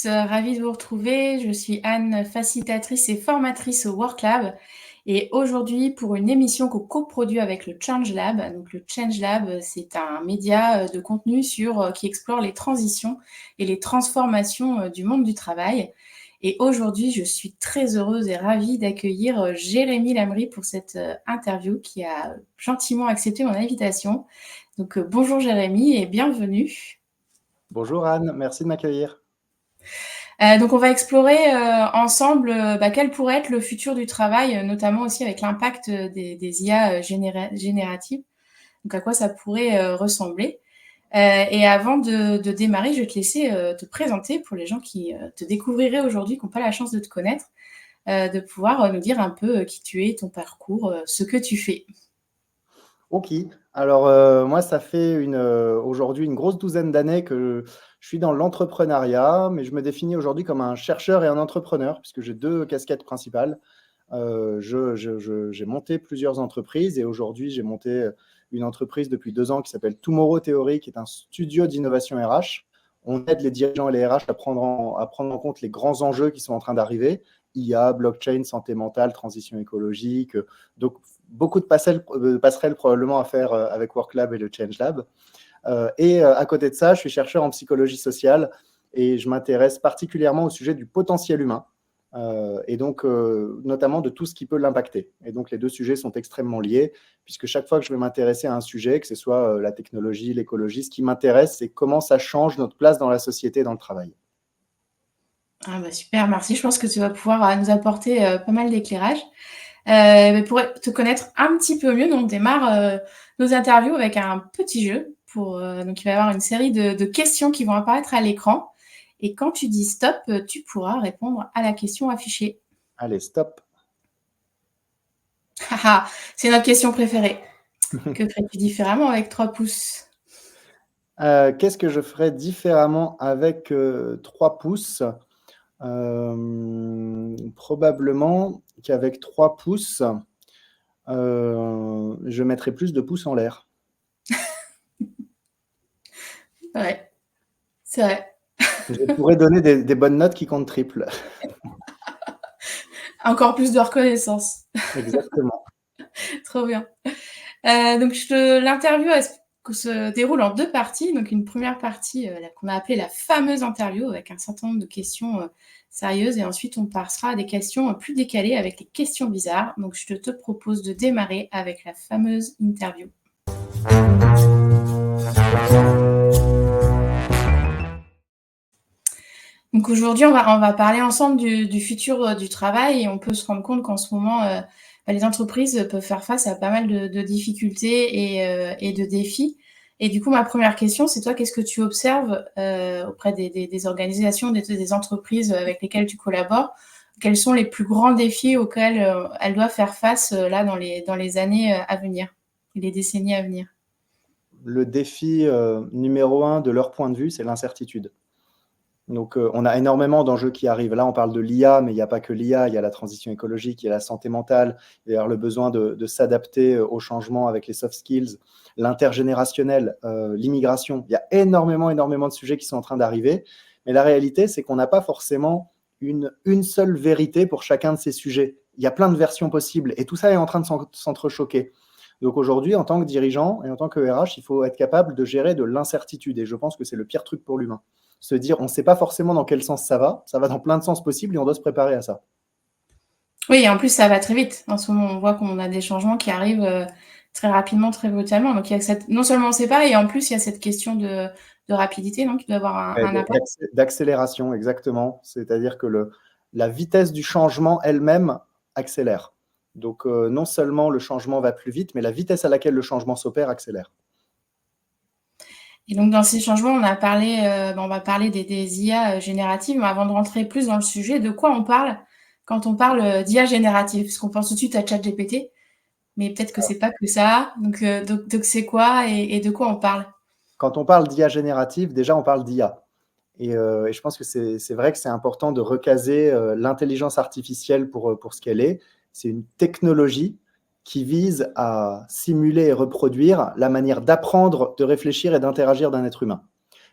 tous, ravie de vous retrouver. Je suis Anne, facilitatrice et formatrice au WorkLab et aujourd'hui pour une émission qu'on coproduit avec le Change Lab. Donc le Change Lab, c'est un média de contenu qui explore les transitions et les transformations du monde du travail. Et aujourd'hui, je suis très heureuse et ravie d'accueillir Jérémy Lamry pour cette interview qui a gentiment accepté mon invitation. Donc bonjour Jérémy et bienvenue. Bonjour Anne, merci de m'accueillir. Donc on va explorer ensemble quel pourrait être le futur du travail, notamment aussi avec l'impact des IA génératives, donc à quoi ça pourrait ressembler. Et avant de démarrer, je vais te laisser te présenter pour les gens qui te découvriraient aujourd'hui, qui n'ont pas la chance de te connaître, de pouvoir nous dire un peu qui tu es, ton parcours, ce que tu fais. Ok, alors moi ça fait aujourd'hui une grosse douzaine d'années que je suis dans l'entrepreneuriat, mais je me définis aujourd'hui comme un chercheur et un entrepreneur, puisque j'ai deux casquettes principales. J'ai monté plusieurs entreprises et aujourd'hui j'ai monté une entreprise depuis 2 ans qui s'appelle Tomorrow Theory, qui est un studio d'innovation RH. On aide les dirigeants et les RH à prendre en compte les grands enjeux qui sont en train d'arriver. IA, blockchain, santé mentale, transition écologique. Donc, beaucoup de passerelles probablement à faire avec WorkLab et le Change Lab. Et à côté de ça, je suis chercheur en psychologie sociale et je m'intéresse particulièrement au sujet du potentiel humain et donc notamment de tout ce qui peut l'impacter. Et donc, les deux sujets sont extrêmement liés puisque chaque fois que je vais m'intéresser à un sujet, que ce soit la technologie, l'écologie, ce qui m'intéresse, c'est comment ça change notre place dans la société et dans le travail. Ah super, merci. Je pense que tu vas pouvoir nous apporter pas mal d'éclairage. Pour te connaître un petit peu mieux, on démarre nos interviews avec un petit jeu. Donc, il va y avoir une série de questions qui vont apparaître à l'écran. Et quand tu dis stop, tu pourras répondre à la question affichée. Allez, stop. C'est notre question préférée. Que ferais-tu différemment avec 3 pouces? Qu'est-ce que je ferais différemment avec 3 pouces? Probablement qu'avec 3 pouces, je mettrais plus de pouces en l'air. Ouais, c'est vrai. Je pourrais donner des bonnes notes qui comptent triple. Encore plus de reconnaissance. Exactement. Trop bien. Donc l'interview se déroule en 2 parties. Donc une première partie qu'on a appelée la fameuse interview avec un certain nombre de questions sérieuses et ensuite on passera à des questions plus décalées avec les questions bizarres. Donc je te propose de démarrer avec la fameuse interview. Donc aujourd'hui, on va parler ensemble du futur du travail et on peut se rendre compte qu'en ce moment, les entreprises peuvent faire face à pas mal de difficultés et de défis. Et du coup, ma première question, c'est toi, qu'est-ce que tu observes auprès des organisations, des entreprises avec lesquelles tu collabores? Quels sont les plus grands défis auxquels elles doivent faire face là dans les années à venir, les décennies à venir? Le défi numéro 1 de leur point de vue, c'est l'incertitude. Donc, on a énormément d'enjeux qui arrivent. Là, on parle de l'IA, mais il n'y a pas que l'IA. Il y a la transition écologique, il y a la santé mentale, il y a le besoin de s'adapter au changement avec les soft skills, l'intergénérationnel, l'immigration. Il y a énormément de sujets qui sont en train d'arriver. Mais la réalité, c'est qu'on n'a pas forcément une seule vérité pour chacun de ces sujets. Il y a plein de versions possibles et tout ça est en train de s'entrechoquer. Donc aujourd'hui, en tant que dirigeant et en tant que RH, il faut être capable de gérer de l'incertitude. Et je pense que c'est le pire truc pour l'humain. Se dire, on ne sait pas forcément dans quel sens ça va dans plein de sens possibles et on doit se préparer à ça. Oui, et en plus, ça va très vite. En ce moment, on voit qu'on a des changements qui arrivent très rapidement, très brutalement. Donc, il y a non seulement on ne sait pas, et en plus, il y a cette question de rapidité, qui doit avoir un impact. D'accélération, exactement. C'est-à-dire que la vitesse du changement elle-même accélère. Donc, non seulement le changement va plus vite, mais la vitesse à laquelle le changement s'opère accélère. Et donc, dans ces changements, on va parler des IA génératives. Mais avant de rentrer plus dans le sujet, de quoi on parle quand on parle d'IA générative? Parce qu'on pense tout de suite à ChatGPT, mais peut-être que c'est pas que ça. Donc c'est quoi et de quoi on parle? Quand on parle d'IA générative, déjà, on parle d'IA. Et je pense que c'est vrai que c'est important de recaser l'intelligence artificielle pour ce qu'elle est. C'est une technologie qui vise à simuler et reproduire la manière d'apprendre, de réfléchir et d'interagir d'un être humain.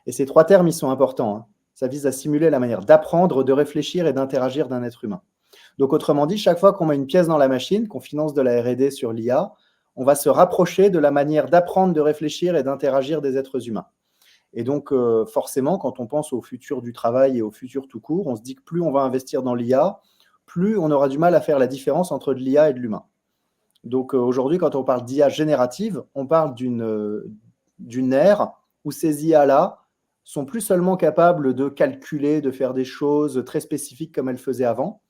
Et ces 3 termes, ils sont importants. Ça vise à simuler la manière d'apprendre, de réfléchir et d'interagir d'un être humain. Donc, autrement dit, chaque fois qu'on met une pièce dans la machine, qu'on finance de la R&D sur l'IA, on va se rapprocher de la manière d'apprendre, de réfléchir et d'interagir des êtres humains. Et donc, forcément, quand on pense au futur du travail et au futur tout court, on se dit que plus on va investir dans l'IA, plus on aura du mal à faire la différence entre de l'IA et de l'humain. Donc, aujourd'hui, quand on parle d'IA générative, on parle d'une ère où ces IA-là sont plus seulement capables de calculer, de faire des choses très spécifiques comme elles faisaient avant,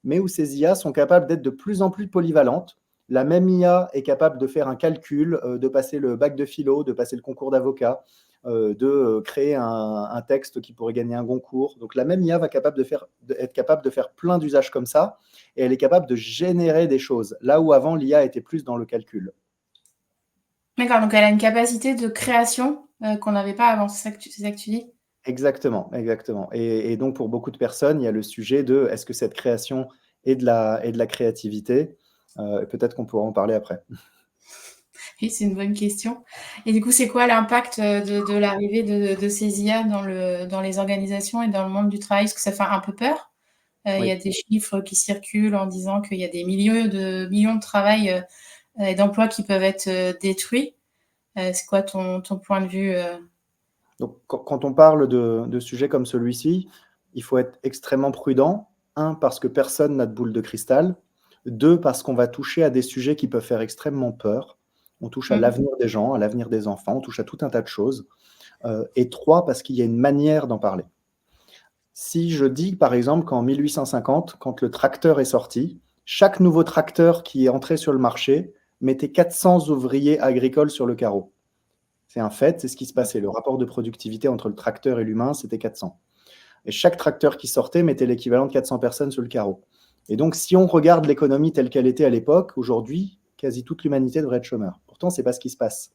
mais où ces IA sont capables d'être de plus en plus polyvalentes. La même IA est capable de faire un calcul, de passer le bac de philo, de passer le concours d'avocat, de créer un texte qui pourrait gagner un concours. Donc la même IA va être capable de faire plein d'usages comme ça, et elle est capable de générer des choses, là où avant l'IA était plus dans le calcul. D'accord, donc elle a une capacité de création qu'on n'avait pas avant, c'est ça que tu dis? Exactement, exactement. Et donc pour beaucoup de personnes, il y a le sujet de est-ce que cette création est de la créativité? Peut-être qu'on pourra en parler après. Oui, c'est une bonne question. Et du coup, c'est quoi l'impact de l'arrivée de ces IA dans les organisations et dans le monde du travail? Est-ce que ça fait un peu peur? Il y a des chiffres qui circulent en disant qu'il y a des millions de travail et d'emplois qui peuvent être détruits. C'est quoi ton point de vue? Donc, quand on parle de sujets comme celui-ci, il faut être extrêmement prudent. Un, parce que personne n'a de boule de cristal. Deux, parce qu'on va toucher à des sujets qui peuvent faire extrêmement peur. On touche à l'avenir des gens, à l'avenir des enfants, on touche à tout un tas de choses. Et trois, parce qu'il y a une manière d'en parler. Si je dis, par exemple, qu'en 1850, quand le tracteur est sorti, chaque nouveau tracteur qui est entré sur le marché mettait 400 ouvriers agricoles sur le carreau. C'est un fait, c'est ce qui se passait. Le rapport de productivité entre le tracteur et l'humain, c'était 400. Et chaque tracteur qui sortait mettait l'équivalent de 400 personnes sur le carreau. Et donc, si on regarde l'économie telle qu'elle était à l'époque, aujourd'hui, quasi toute l'humanité devrait être chômeur. Pourtant, ce n'est pas ce qui se passe.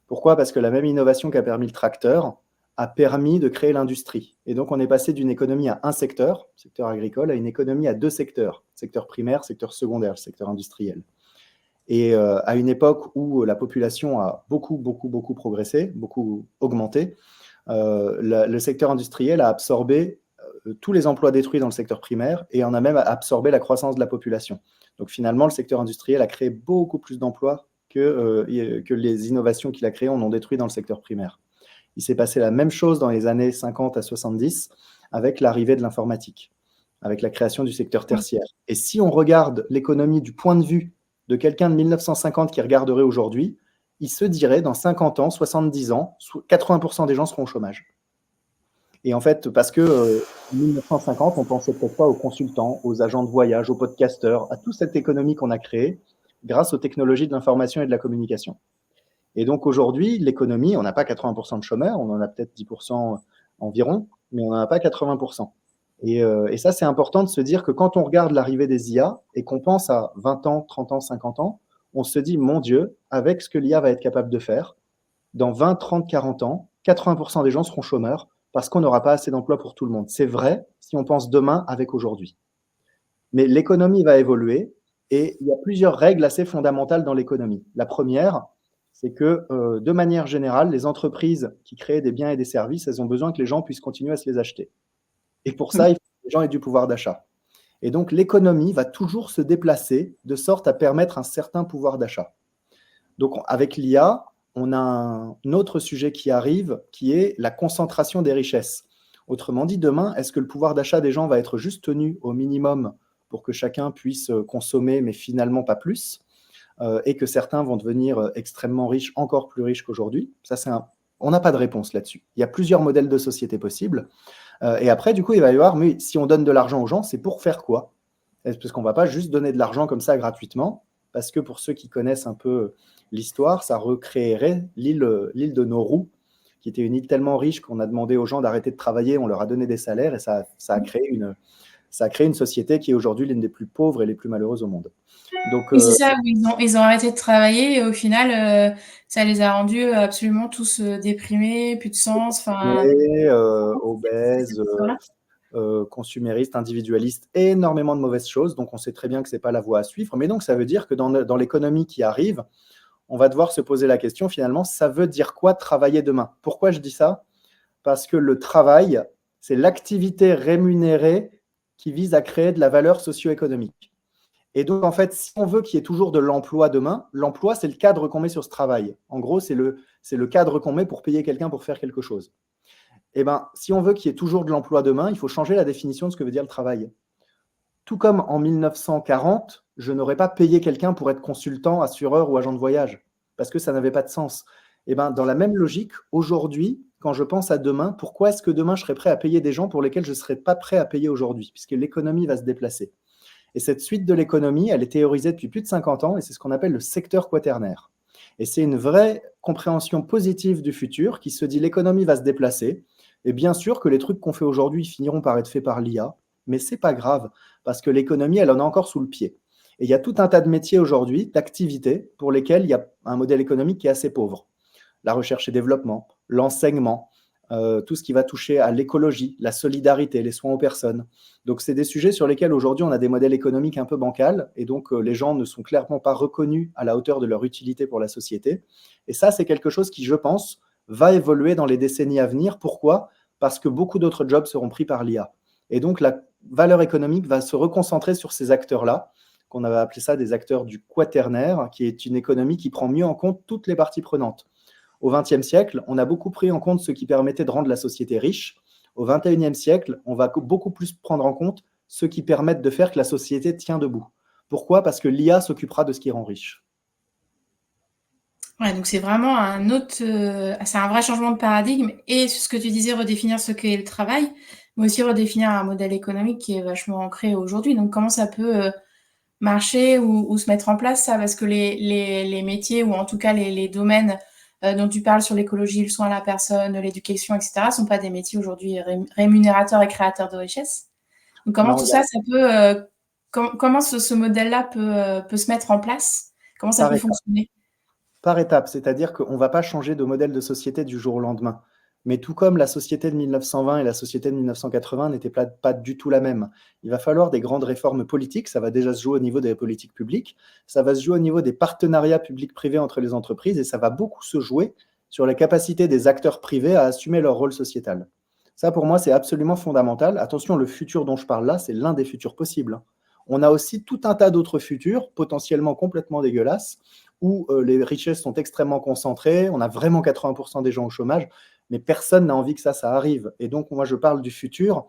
Pourquoi? Parce que la même innovation qui a permis le tracteur a permis de créer l'industrie. Et donc, on est passé d'une économie à un secteur agricole, à une économie à deux secteurs, secteur primaire, secteur secondaire, secteur industriel. Et à une époque où la population a beaucoup progressé, beaucoup augmenté, le secteur industriel a absorbé tous les emplois détruits dans le secteur primaire et en a même absorbé la croissance de la population. Donc finalement, le secteur industriel a créé beaucoup plus d'emplois que les innovations qu'il a créées en ont détruit dans le secteur primaire. Il s'est passé la même chose dans les années 50 à 70 avec l'arrivée de l'informatique, avec la création du secteur tertiaire. Et si on regarde l'économie du point de vue de quelqu'un de 1950 qui regarderait aujourd'hui, il se dirait dans 50 ans, 70 ans, 80% des gens seront au chômage. Et en fait, parce que en 1950, on ne pensait peut-être pas aux consultants, aux agents de voyage, aux podcasteurs, à toute cette économie qu'on a créée grâce aux technologies de l'information et de la communication. Et donc aujourd'hui, l'économie, on n'a pas 80% de chômeurs, on en a peut-être 10% environ, mais on n'en a pas 80%. Et ça, c'est important de se dire que quand on regarde l'arrivée des IA et qu'on pense à 20 ans, 30 ans, 50 ans, on se dit, mon Dieu, avec ce que l'IA va être capable de faire, dans 20, 30, 40 ans, 80% des gens seront chômeurs parce qu'on n'aura pas assez d'emplois pour tout le monde. C'est vrai si on pense demain avec aujourd'hui. Mais l'économie va évoluer et il y a plusieurs règles assez fondamentales dans l'économie. La première, c'est que de manière générale, les entreprises qui créent des biens et des services, elles ont besoin que les gens puissent continuer à se les acheter. Et pour ça, il faut que les gens aient du pouvoir d'achat. Et donc, l'économie va toujours se déplacer de sorte à permettre un certain pouvoir d'achat. Donc, avec l'IA, on a un autre sujet qui arrive, qui est la concentration des richesses. Autrement dit, demain, est-ce que le pouvoir d'achat des gens va être juste tenu au minimum pour que chacun puisse consommer, mais finalement pas plus, et que certains vont devenir extrêmement riches, encore plus riches qu'aujourd'hui? Ça, on n'a pas de réponse là-dessus. Il y a plusieurs modèles de société possibles. Et après, du coup, il va y avoir, mais si on donne de l'argent aux gens, c'est pour faire quoi? Parce qu'on ne va pas juste donner de l'argent comme ça gratuitement, parce que pour ceux qui connaissent un peu l'histoire, ça recréerait l'île de Nauru, qui était une île tellement riche qu'on a demandé aux gens d'arrêter de travailler, on leur a donné des salaires, et ça a créé une société qui est aujourd'hui l'une des plus pauvres et les plus malheureuses au monde. Donc, c'est ça, ils ont arrêté de travailler et au final, ça les a rendus absolument tous déprimés, plus de sens. Obèses, consuméristes, individualistes, énormément de mauvaises choses. Donc, on sait très bien que ce n'est pas la voie à suivre. Mais donc, ça veut dire que dans l'économie qui arrive, on va devoir se poser la question, finalement, ça veut dire quoi travailler demain? Pourquoi je dis ça? Parce que le travail, c'est l'activité rémunérée qui vise à créer de la valeur socio-économique. Et donc, en fait, si on veut qu'il y ait toujours de l'emploi demain, l'emploi, c'est le cadre qu'on met sur ce travail. En gros, c'est le cadre qu'on met pour payer quelqu'un pour faire quelque chose. Eh bien, si on veut qu'il y ait toujours de l'emploi demain, il faut changer la définition de ce que veut dire le travail. Tout comme en 1940, je n'aurais pas payé quelqu'un pour être consultant, assureur ou agent de voyage, parce que ça n'avait pas de sens. Eh bien, dans la même logique, aujourd'hui, quand je pense à demain, pourquoi est-ce que demain je serais prêt à payer des gens pour lesquels je ne serais pas prêt à payer aujourd'hui, puisque l'économie va se déplacer. Et cette suite de l'économie, elle est théorisée depuis plus de 50 ans, et c'est ce qu'on appelle le secteur quaternaire. Et c'est une vraie compréhension positive du futur qui se dit l'économie va se déplacer, et bien sûr que les trucs qu'on fait aujourd'hui finiront par être faits par l'IA, mais c'est pas grave, parce que l'économie, elle en a encore sous le pied. Et il y a tout un tas de métiers aujourd'hui, d'activités, pour lesquels il y a un modèle économique qui est assez pauvre. La recherche et développement, l'enseignement, tout ce qui va toucher à l'écologie, la solidarité, les soins aux personnes. Donc, c'est des sujets sur lesquels aujourd'hui on a des modèles économiques un peu bancals et donc les gens ne sont clairement pas reconnus à la hauteur de leur utilité pour la société. Et ça, c'est quelque chose qui, je pense, va évoluer dans les décennies à venir. Pourquoi ? Parce que beaucoup d'autres jobs seront pris par l'IA. Et donc, la valeur économique va se reconcentrer sur ces acteurs-là, qu'on avait appelé ça des acteurs du quaternaire, qui est une économie qui prend mieux en compte toutes les parties prenantes. Au XXe siècle, on a beaucoup pris en compte ce qui permettait de rendre la société riche. Au XXIe siècle, on va beaucoup plus prendre en compte ce qui permettent de faire que la société tient debout. Pourquoi ? Parce que l'IA s'occupera de ce qui rend riche. Ouais, donc c'est vraiment c'est un vrai changement de paradigme et ce que tu disais, redéfinir ce qu'est le travail, mais aussi redéfinir un modèle économique qui est vachement ancré aujourd'hui. Donc comment ça peut marcher ou se mettre en place ça ? Parce que les métiers ou en tout cas les domaines dont tu parles sur l'écologie, le soin à la personne, l'éducation, etc., sont pas des métiers aujourd'hui rémunérateurs et créateurs de richesse. Donc comment Non, tout ça peut comment ce modèle-là peut se mettre en place ? Comment ça peut fonctionner ? Par étapes, c'est-à-dire qu'on ne va pas changer de modèle de société du jour au lendemain. Mais tout comme la société de 1920 et la société de 1980 n'étaient pas du tout la même, il va falloir des grandes réformes politiques. Ça va déjà se jouer au niveau des politiques publiques, ça va se jouer au niveau des partenariats publics-privés entre les entreprises et ça va beaucoup se jouer sur la capacité des acteurs privés à assumer leur rôle sociétal. Ça, pour moi, c'est absolument fondamental. Attention, le futur dont je parle là, c'est l'un des futurs possibles. On a aussi tout un tas d'autres futurs, potentiellement complètement dégueulasses, où les richesses sont extrêmement concentrées, on a vraiment 80% des gens au chômage, mais personne n'a envie que ça arrive. Et donc, moi, je parle du futur,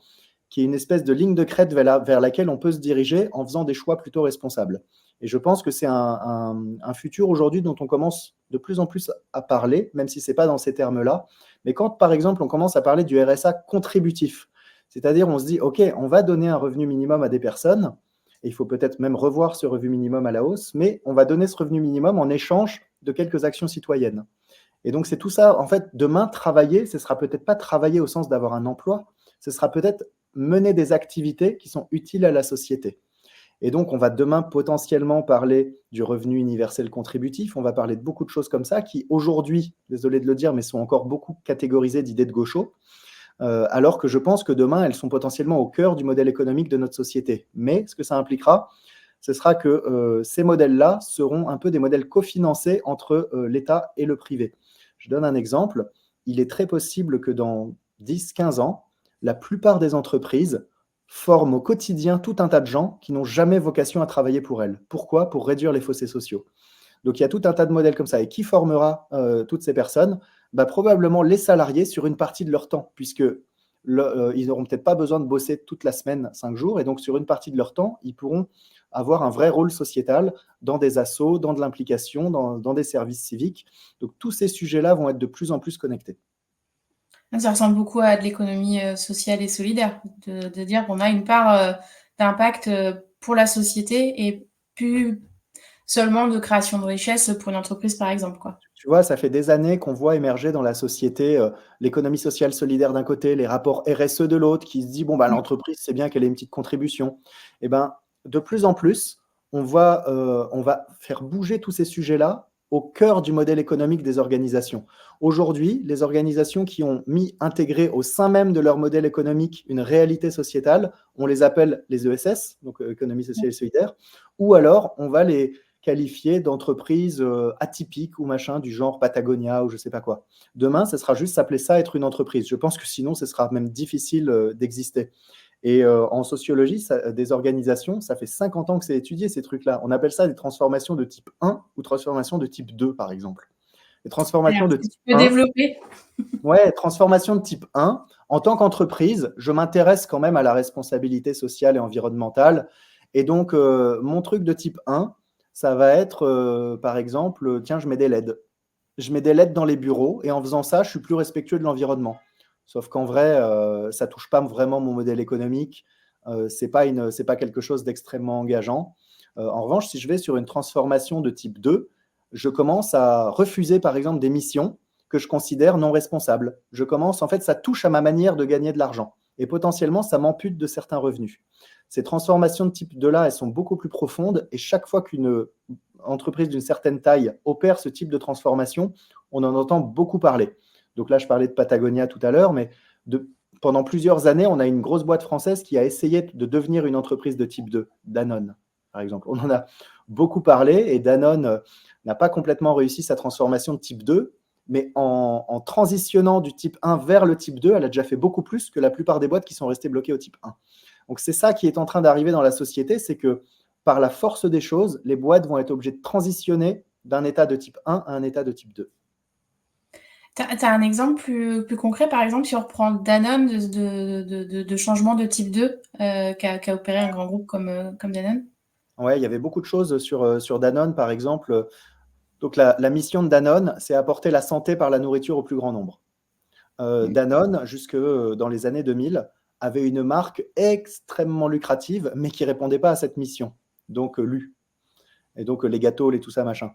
qui est une espèce de ligne de crête vers laquelle on peut se diriger en faisant des choix plutôt responsables. Et je pense que c'est un futur aujourd'hui dont on commence de plus en plus à parler, même si ce n'est pas dans ces termes-là. Mais quand, par exemple, on commence à parler du RSA contributif, c'est-à-dire on se dit, OK, on va donner un revenu minimum à des personnes, et il faut peut-être même revoir ce revenu minimum à la hausse, mais on va donner ce revenu minimum en échange de quelques actions citoyennes. Et donc, c'est tout ça. En fait, demain, travailler, ce ne sera peut-être pas travailler au sens d'avoir un emploi, ce sera peut-être mener des activités qui sont utiles à la société. Et donc, on va demain potentiellement parler du revenu universel contributif, on va parler de beaucoup de choses comme ça qui, aujourd'hui, désolé de le dire, mais sont encore beaucoup catégorisées d'idées de gauchos, alors que je pense que demain, elles sont potentiellement au cœur du modèle économique de notre société. Mais ce que ça impliquera, ce sera que ces modèles-là seront un peu des modèles cofinancés entre l'État et le privé. Je donne un exemple. Il est très possible que dans 10-15 ans, la plupart des entreprises forment au quotidien tout un tas de gens qui n'ont jamais vocation à travailler pour elles. Pourquoi ? Pour réduire les fossés sociaux. Donc, il y a tout un tas de modèles comme ça. Et qui formera toutes ces personnes ? Probablement les salariés sur une partie de leur temps, puisque ils n'auront peut-être pas besoin de bosser toute la semaine, 5 jours, et donc sur une partie de leur temps, ils pourront avoir un vrai rôle sociétal dans des assos, dans de l'implication, dans des services civiques. Donc tous ces sujets-là vont être de plus en plus connectés. Ça ressemble beaucoup à de l'économie sociale et solidaire, de dire qu'on a une part d'impact pour la société et plus seulement de création de richesse pour une entreprise, par exemple, quoi. Tu vois, ça fait des années qu'on voit émerger dans la société l'économie sociale solidaire d'un côté, les rapports RSE de l'autre, qui se dit, bon, l'entreprise, c'est bien qu'elle ait une petite contribution. Et de plus en plus, on va faire bouger tous ces sujets-là au cœur du modèle économique des organisations. Aujourd'hui, les organisations qui ont intégré au sein même de leur modèle économique une réalité sociétale, on les appelle les ESS, donc économie sociale et solidaire, ou alors on va les qualifiée d'entreprise atypique ou machin, du genre Patagonia ou je ne sais pas quoi. Demain, ça sera juste s'appeler ça être une entreprise. Je pense que sinon, ce sera même difficile d'exister. Et en sociologie, des organisations, ça fait 50 ans que c'est étudié, ces trucs-là. On appelle ça des transformations de type 1 ou transformations de type 2, par exemple. Les transformations Alors, de si type tu peux 1, développer. ouais, transformation de type 1, en tant qu'entreprise, je m'intéresse quand même à la responsabilité sociale et environnementale. Et donc, mon truc de type 1, ça va être, par exemple, tiens, je mets des LED. Je mets des LED dans les bureaux et en faisant ça, je suis plus respectueux de l'environnement. Sauf qu'en vrai, ça touche pas vraiment mon modèle économique. C'est pas quelque chose d'extrêmement engageant. En revanche, si je vais sur une transformation de type 2, je commence à refuser, par exemple, des missions que je considère non responsables. En fait, ça touche à ma manière de gagner de l'argent. Et potentiellement, ça m'ampute de certains revenus. Ces transformations de type 2-là, elles sont beaucoup plus profondes. Et chaque fois qu'une entreprise d'une certaine taille opère ce type de transformation, on en entend beaucoup parler. Donc là, je parlais de Patagonia tout à l'heure, mais pendant plusieurs années, on a une grosse boîte française qui a essayé de devenir une entreprise de type 2, Danone, par exemple. On en a beaucoup parlé et Danone n'a pas complètement réussi sa transformation de type 2, mais en transitionnant du type 1 vers le type 2, elle a déjà fait beaucoup plus que la plupart des boîtes qui sont restées bloquées au type 1. Donc c'est ça qui est en train d'arriver dans la société, c'est que par la force des choses, les boîtes vont être obligées de transitionner d'un état de type 1 à un état de type 2. Tu as un exemple plus concret, par exemple, si on reprend Danone de changement de type 2 qu'a opéré un grand groupe comme Danone? Ouais, il y avait beaucoup de choses sur Danone, par exemple. Donc la mission de Danone, c'est apporter la santé par la nourriture au plus grand nombre. Danone, jusque dans les années 2000, avait une marque extrêmement lucrative, mais qui ne répondait pas à cette mission. Donc, Lu. Et donc, les gâteaux, tout ça, machin.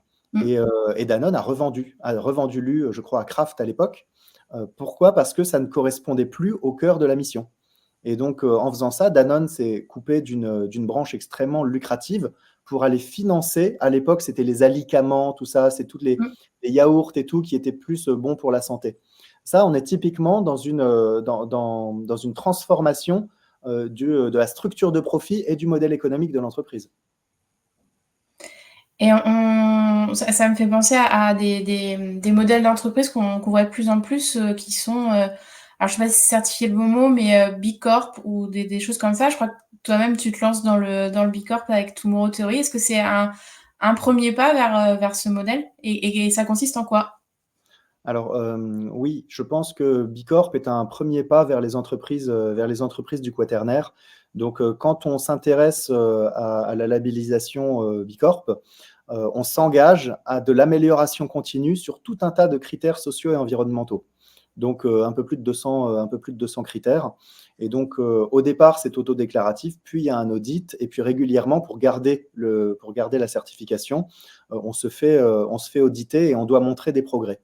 Et Danone a revendu Lu, je crois, à Kraft à l'époque. Pourquoi? Parce que ça ne correspondait plus au cœur de la mission. Et donc, en faisant ça, Danone s'est coupé d'une branche extrêmement lucrative pour aller financer. À l'époque, c'était les alicaments, tout ça, c'est toutes les yaourts et tout qui étaient plus bons pour la santé. Ça, on est typiquement dans une transformation de la structure de profit et du modèle économique de l'entreprise. Et ça me fait penser à des modèles d'entreprise qu'on voit de plus en plus qui sont, alors je ne sais pas si c'est certifié le bon mot, mais B Corp ou des choses comme ça. Je crois que toi-même, tu te lances dans le B Corp avec Tomorrow Theory. Est-ce que c'est un premier pas vers ce modèle et ça consiste en quoi? Alors oui, je pense que B Corp est un premier pas vers les entreprises du Quaternaire. Donc quand on s'intéresse à la labellisation B Corp, on s'engage à de l'amélioration continue sur tout un tas de critères sociaux et environnementaux. Donc un peu plus de 200 critères. Et donc au départ, c'est autodéclaratif, puis il y a un audit, et puis régulièrement, pour garder la certification, on se fait auditer et on doit montrer des progrès.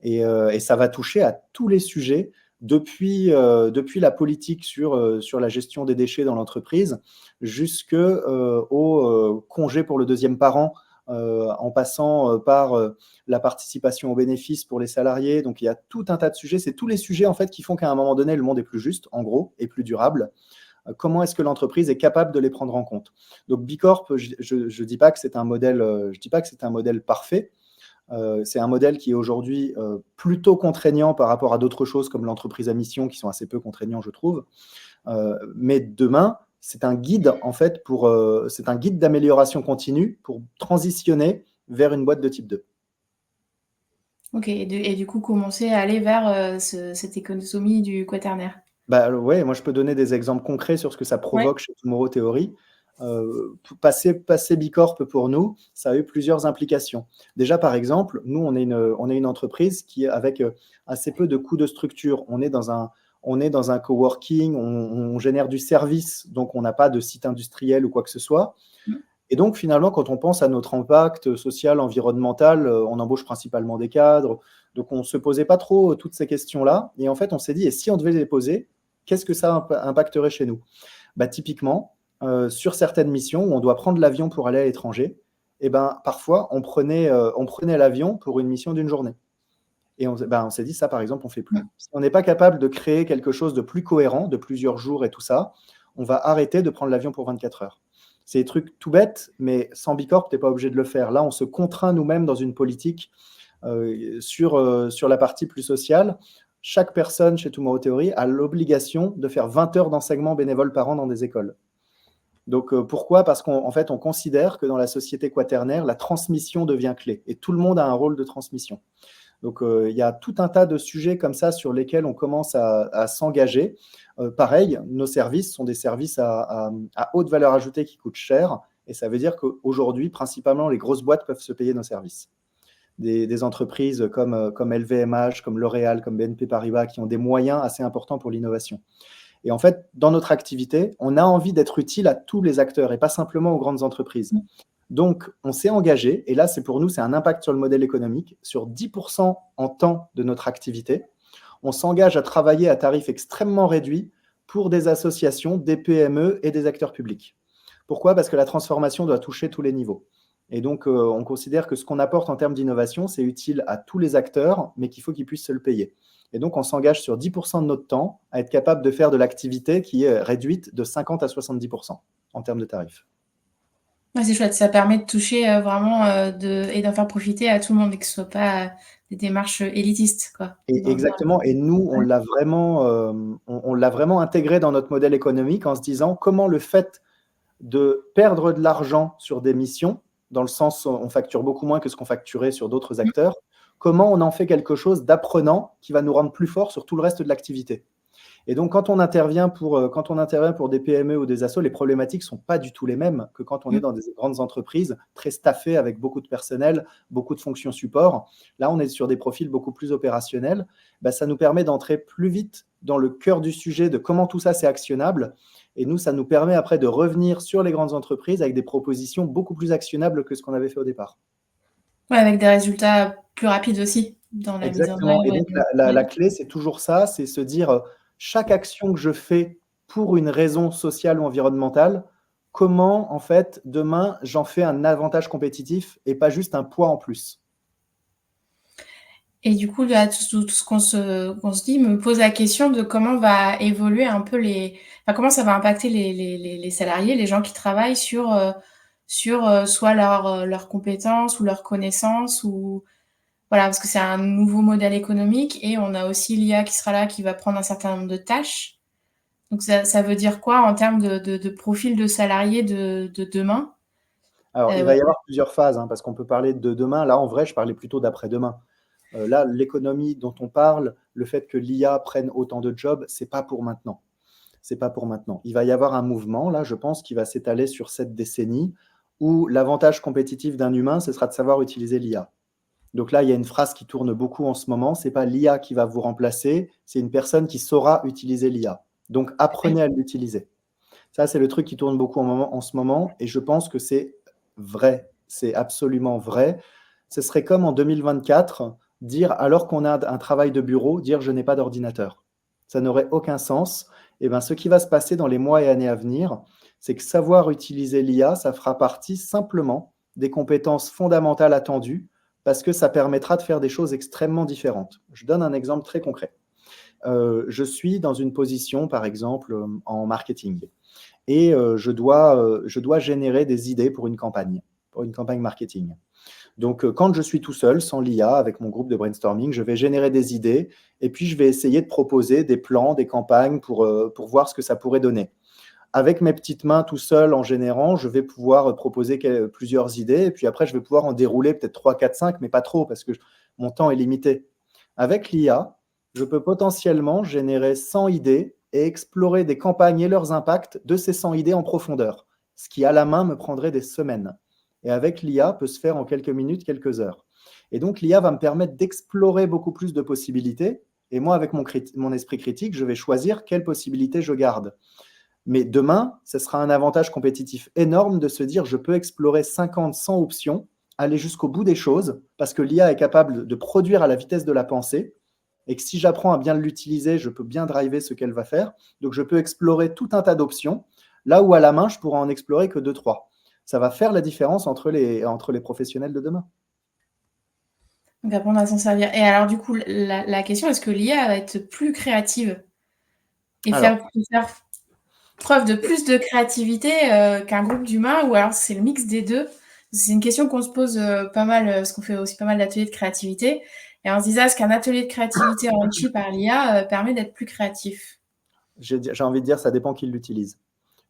Et ça va toucher à tous les sujets, depuis la politique sur la gestion des déchets dans l'entreprise, jusqu'au congé pour le deuxième parent, en passant par la participation aux bénéfices pour les salariés. Donc il y a tout un tas de sujets. C'est tous les sujets en fait qui font qu'à un moment donné, le monde est plus juste, en gros, et plus durable. Comment est-ce que l'entreprise est capable de les prendre en compte? Donc B Corp, je dis pas que c'est un modèle parfait. C'est un modèle qui est aujourd'hui plutôt contraignant par rapport à d'autres choses comme l'entreprise à mission qui sont assez peu contraignants, je trouve. Mais demain, c'est un guide en fait c'est un guide d'amélioration continue pour transitionner vers une boîte de type 2. Ok, et du coup, commencer à aller vers cette économie du quaternaire. Bah ouais, moi je peux donner des exemples concrets sur ce que ça Ouais. provoque chez Tomorrow Theory. Passer B Corp pour nous, ça a eu plusieurs implications. Déjà, par exemple, nous, on est une entreprise qui, avec assez peu de coûts de structure, on est dans un coworking, on génère du service, donc on n'a pas de site industriel ou quoi que ce soit. Et donc, finalement, quand on pense à notre impact social, environnemental, on embauche principalement des cadres. Donc, on ne se posait pas trop toutes ces questions-là. Et en fait, on s'est dit, et si on devait les poser, qu'est-ce que ça impacterait chez nous? Bah, typiquement, sur certaines missions où on doit prendre l'avion pour aller à l'étranger, et ben, parfois, on prenait l'avion pour une mission d'une journée. Et on s'est dit, ça, par exemple, on ne fait plus. Si on n'est pas capable de créer quelque chose de plus cohérent, de plusieurs jours et tout ça, on va arrêter de prendre l'avion pour 24 heures. C'est des trucs tout bêtes, mais sans Bicorp, tu n'es pas obligé de le faire. Là, on se contraint nous-mêmes dans une politique sur la partie plus sociale. Chaque personne chez Tomorrow Theory a l'obligation de faire 20 heures d'enseignement bénévole par an dans des écoles. Donc, pourquoi ? Parce qu'en fait, on considère que dans la société quaternaire, la transmission devient clé et tout le monde a un rôle de transmission. Donc, il y a tout un tas de sujets comme ça sur lesquels on commence à s'engager. Pareil, nos services sont des services à haute valeur ajoutée qui coûtent cher. Et ça veut dire qu'aujourd'hui, principalement, les grosses boîtes peuvent se payer nos services. Des entreprises comme LVMH, comme L'Oréal, comme BNP Paribas, qui ont des moyens assez importants pour l'innovation. Et en fait, dans notre activité, on a envie d'être utile à tous les acteurs et pas simplement aux grandes entreprises. Donc, on s'est engagé, et là, pour nous, c'est un impact sur le modèle économique, sur 10% en temps de notre activité. On s'engage à travailler à tarif extrêmement réduit pour des associations, des PME et des acteurs publics. Pourquoi ? Parce que la transformation doit toucher tous les niveaux. Et donc, on considère que ce qu'on apporte en termes d'innovation, c'est utile à tous les acteurs, mais qu'il faut qu'ils puissent se le payer. Et donc, on s'engage sur 10% de notre temps à être capable de faire de l'activité qui est réduite de 50 à 70% en termes de tarifs. Ouais, c'est chouette, ça permet de toucher vraiment et d'en faire profiter à tout le monde et que ce soit pas des démarches élitistes, quoi. Exactement, et nous, on l'a vraiment intégré dans notre modèle économique en se disant comment le fait de perdre de l'argent sur des missions, dans le sens où on facture beaucoup moins que ce qu'on facturait sur d'autres acteurs, comment on en fait quelque chose d'apprenant qui va nous rendre plus forts sur tout le reste de l'activité. Et donc, quand on intervient pour des PME ou des assos, les problématiques ne sont pas du tout les mêmes que quand on est dans des grandes entreprises très staffées avec beaucoup de personnel, beaucoup de fonctions support. Là, on est sur des profils beaucoup plus opérationnels. Ça nous permet d'entrer plus vite dans le cœur du sujet de comment tout ça, c'est actionnable. Et nous, ça nous permet après de revenir sur les grandes entreprises avec des propositions beaucoup plus actionnables que ce qu'on avait fait au départ. Ouais, avec des résultats plus rapides aussi dans la mise en Exactement. œuvre. Et donc, la clé, c'est toujours ça, c'est se dire, chaque action que je fais pour une raison sociale ou environnementale, comment, en fait, demain, j'en fais un avantage compétitif et pas juste un poids en plus. Et du coup, là, tout ce qu'on se dit me pose la question de comment va évoluer un peu comment ça va impacter les salariés, les gens qui travaillent sur soit leurs compétences ou leurs connaissances ou voilà, parce que c'est un nouveau modèle économique et on a aussi l'IA qui sera là, qui va prendre un certain nombre de tâches. Donc ça veut dire quoi en termes de profil de salariés de demain? Alors, il va y avoir plusieurs phases, parce qu'on peut parler de demain. Là, en vrai, je parlais plutôt d'après-demain. Là, l'économie dont on parle, le fait que l'IA prenne autant de jobs, c'est pas pour maintenant. C'est pas pour maintenant. Il va y avoir un mouvement, là, je pense, qui va s'étaler sur cette décennie, où l'avantage compétitif d'un humain, ce sera de savoir utiliser l'IA. Donc là, il y a une phrase qui tourne beaucoup en ce moment, c'est pas l'IA qui va vous remplacer, c'est une personne qui saura utiliser l'IA. Donc apprenez à l'utiliser. Ça, c'est le truc qui tourne beaucoup en ce moment, et je pense que c'est vrai, c'est absolument vrai. Ce serait comme en 2024, dire, alors qu'on a un travail de bureau, dire je n'ai pas d'ordinateur. Ça n'aurait aucun sens. Et ce qui va se passer dans les mois et années à venir, c'est que savoir utiliser l'IA, ça fera partie simplement des compétences fondamentales attendues parce que ça permettra de faire des choses extrêmement différentes. Je donne un exemple très concret. Je suis dans une position, par exemple, en marketing et je dois générer des idées pour une campagne marketing. Donc, quand je suis tout seul, sans l'IA, avec mon groupe de brainstorming, je vais générer des idées et puis je vais essayer de proposer des plans, des campagnes pour voir ce que ça pourrait donner. Avec mes petites mains tout seul en générant, je vais pouvoir proposer plusieurs idées et puis après, je vais pouvoir en dérouler peut-être 3, 4, 5, mais pas trop parce que mon temps est limité. Avec l'IA, je peux potentiellement générer 100 idées et explorer des campagnes et leurs impacts de ces 100 idées en profondeur, ce qui à la main me prendrait des semaines. Et avec l'IA, peut se faire en quelques minutes, quelques heures. Et donc, l'IA va me permettre d'explorer beaucoup plus de possibilités. Et moi, avec mon esprit critique, je vais choisir quelles possibilités je garde. Mais demain, ce sera un avantage compétitif énorme de se dire je peux explorer 50, 100 options, aller jusqu'au bout des choses, parce que l'IA est capable de produire à la vitesse de la pensée, et que si j'apprends à bien l'utiliser, je peux bien driver ce qu'elle va faire. Donc, je peux explorer tout un tas d'options, là où à la main, je pourrais en explorer que 2, 3. Ça va faire la différence entre les professionnels de demain. Donc apprendre à s'en servir. Et alors du coup, la question, est-ce que l'IA va être plus créative et faire preuve de plus de créativité qu'un groupe d'humains, ou alors c'est le mix des deux? C'est une question qu'on se pose pas mal, parce qu'on fait aussi pas mal d'ateliers de créativité. Et on se disait, est-ce qu'un atelier de créativité enrichi par l'IA permet d'être plus créatif? J'ai envie de dire, ça dépend qui l'utilise.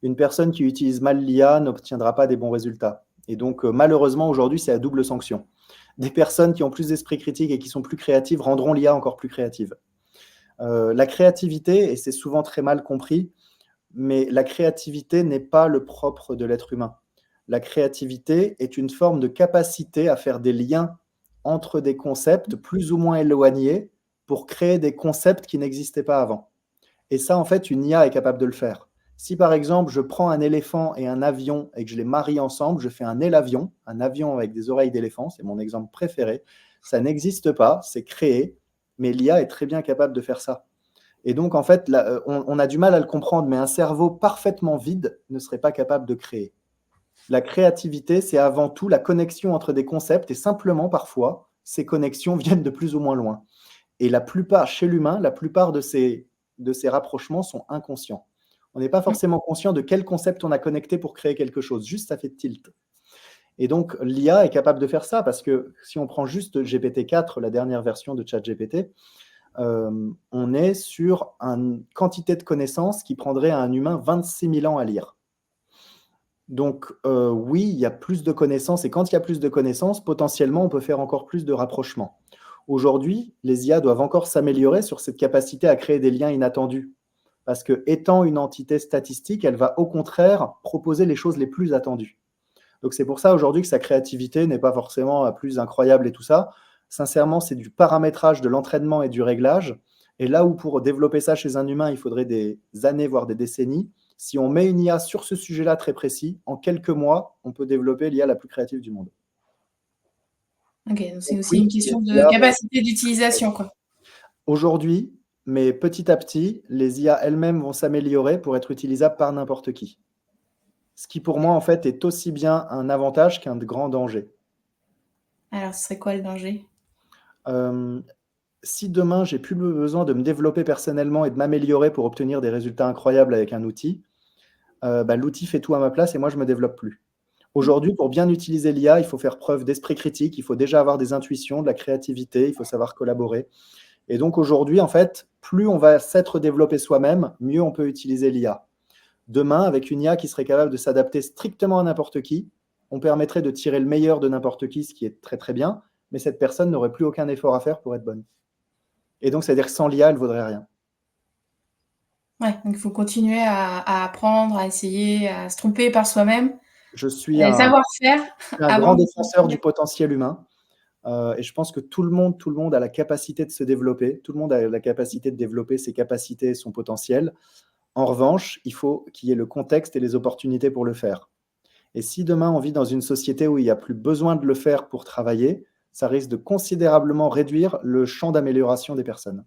Une personne qui utilise mal l'IA n'obtiendra pas des bons résultats. Et donc, malheureusement, aujourd'hui, c'est à double sanction. Des personnes qui ont plus d'esprit critique et qui sont plus créatives rendront l'IA encore plus créative. La créativité, et c'est souvent très mal compris, mais la créativité n'est pas le propre de l'être humain. La créativité est une forme de capacité à faire des liens entre des concepts plus ou moins éloignés pour créer des concepts qui n'existaient pas avant. Et ça, en fait, une IA est capable de le faire. Si par exemple, je prends un éléphant et un avion et que je les marie ensemble, je fais un élavion, un avion avec des oreilles d'éléphant, c'est mon exemple préféré. Ça n'existe pas, c'est créé, mais l'IA est très bien capable de faire ça. Et donc, en fait, là, on a du mal à le comprendre, mais un cerveau parfaitement vide ne serait pas capable de créer. La créativité, c'est avant tout la connexion entre des concepts, et simplement, parfois, ces connexions viennent de plus ou moins loin. Et la plupart, chez l'humain, la plupart de ces rapprochements sont inconscients. On n'est pas forcément conscient de quel concept on a connecté pour créer quelque chose, juste ça fait tilt. Et donc, l'IA est capable de faire ça, parce que si on prend juste GPT-4, la dernière version de ChatGPT, on est sur une quantité de connaissances qui prendrait à un humain 26 000 ans à lire. Donc, oui, il y a plus de connaissances, et quand il y a plus de connaissances, potentiellement, on peut faire encore plus de rapprochements. Aujourd'hui, les IA doivent encore s'améliorer sur cette capacité à créer des liens inattendus. Parce que, étant une entité statistique, elle va au contraire proposer les choses les plus attendues. Donc, c'est pour ça aujourd'hui que sa créativité n'est pas forcément la plus incroyable et tout ça. Sincèrement, c'est du paramétrage, de l'entraînement et du réglage. Et là où pour développer ça chez un humain, il faudrait des années, voire des décennies, si on met une IA sur ce sujet-là très précis, en quelques mois, on peut développer l'IA la plus créative du monde. Ok, donc c'est Donc aussi une oui, les question de IA vont capacité d'utilisation, quoi. aujourd'hui, mais petit à petit, les IA elles-mêmes vont s'améliorer pour être utilisables par n'importe qui. Ce qui pour moi, en fait, est aussi bien un avantage qu'un grand danger. Alors, ce serait quoi le danger? Si demain, j'ai plus besoin de me développer personnellement et de m'améliorer pour obtenir des résultats incroyables avec un outil, l'outil fait tout à ma place et moi, je me développe plus. Aujourd'hui, pour bien utiliser l'IA, il faut faire preuve d'esprit critique, il faut déjà avoir des intuitions, de la créativité, il faut savoir collaborer. Et donc aujourd'hui, en fait, plus on va s'être développé soi-même, mieux on peut utiliser l'IA. Demain, avec une IA qui serait capable de s'adapter strictement à n'importe qui, on permettrait de tirer le meilleur de n'importe qui, ce qui est très très bien, mais cette personne n'aurait plus aucun effort à faire pour être bonne. Et donc, c'est-à-dire que sans l'IA, elle ne vaudrait rien. Ouais, donc il faut continuer à apprendre, à essayer, à se tromper par soi-même, Je suis et un, savoir-faire un avant grand de défenseur du potentiel humain. Et je pense que tout le monde a la capacité de se développer, tout le monde a la capacité de développer ses capacités et son potentiel. En revanche, il faut qu'il y ait le contexte et les opportunités pour le faire. Et si demain on vit dans une société où il n'y a plus besoin de le faire pour travailler, ça risque de considérablement réduire le champ d'amélioration des personnes.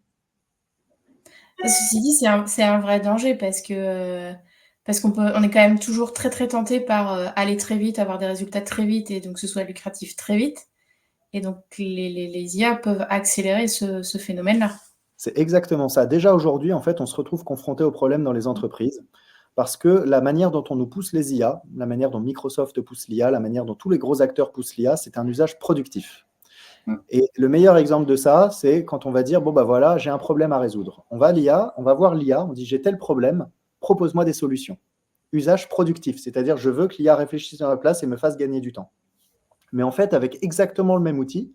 Ceci dit, c'est un vrai danger parce on est quand même toujours très, très tenté par, aller très vite, avoir des résultats très vite et donc que ce soit lucratif très vite, et donc les IA peuvent accélérer ce phénomène-là. C'est exactement ça. Déjà aujourd'hui, en fait, on se retrouve confronté aux problèmes dans les entreprises parce que la manière dont on nous pousse les IA, la manière dont Microsoft pousse l'IA, la manière dont tous les gros acteurs poussent l'IA, c'est un usage productif. Mmh. Et le meilleur exemple de ça, c'est quand on va dire, bon, bah voilà, j'ai un problème à résoudre. On va à l'IA, on va voir l'IA, on dit, j'ai tel problème, propose-moi des solutions. Usage productif, c'est-à-dire je veux que l'IA réfléchisse à ma place et me fasse gagner du temps. Mais en fait, avec exactement le même outil,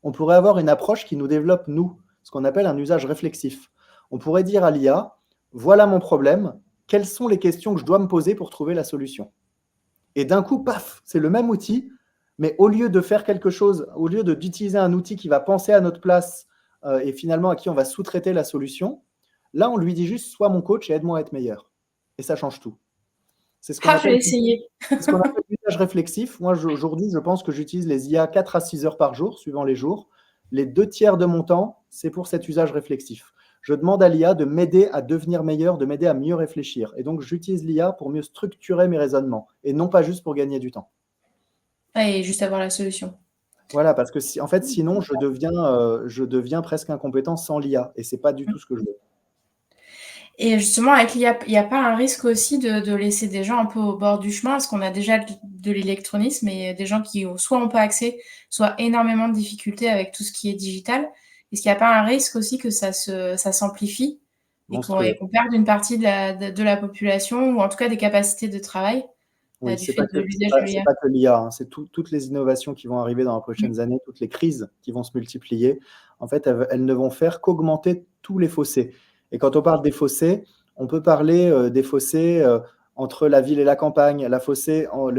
on pourrait avoir une approche qui nous développe, nous, ce qu'on appelle un usage réflexif. On pourrait dire à l'IA, voilà mon problème, quelles sont les questions que je dois me poser pour trouver la solution? Et d'un coup, paf, c'est le même outil, mais au lieu de faire quelque chose, au lieu d'utiliser un outil qui va penser à notre place et finalement à qui on va sous-traiter la solution, là, on lui dit juste, sois mon coach et aide-moi à être meilleur. Et ça change tout. C'est ce qu'on Ah, je vais appelle essayer. l'usage réflexif. Moi, aujourd'hui, je pense que j'utilise les IA 4 à 6 heures par jour, suivant les jours. Les 2 tiers de mon temps, c'est pour cet usage réflexif. Je demande à l'IA de m'aider à devenir meilleur, de m'aider à mieux réfléchir. Et donc, j'utilise l'IA pour mieux structurer mes raisonnements et non pas juste pour gagner du temps. Ouais, et juste avoir la solution. Voilà, parce que en fait, sinon, je deviens presque incompétent sans l'IA et c'est pas du tout ce que je veux. Et justement, avec l'IA, il n'y a pas un risque aussi de laisser des gens un peu au bord du chemin, parce qu'on a déjà de l'électronisme et des gens qui soit n'ont pas accès, soit énormément de difficultés avec tout ce qui est digital. Est-ce qu'il n'y a pas un risque aussi que ça s'amplifie et monstrueux. qu'on perde une partie de la population, ou en tout cas des capacités de travail Oui, du c'est fait pas de que l'usage de c'est l'IA? pas que l'IA, hein, c'est toutes les innovations qui vont arriver dans les prochaines années, toutes les crises qui vont se multiplier. En fait, elles ne vont faire qu'augmenter tous les fossés. Et quand on parle des fossés, on peut parler des fossés entre la ville et la campagne, les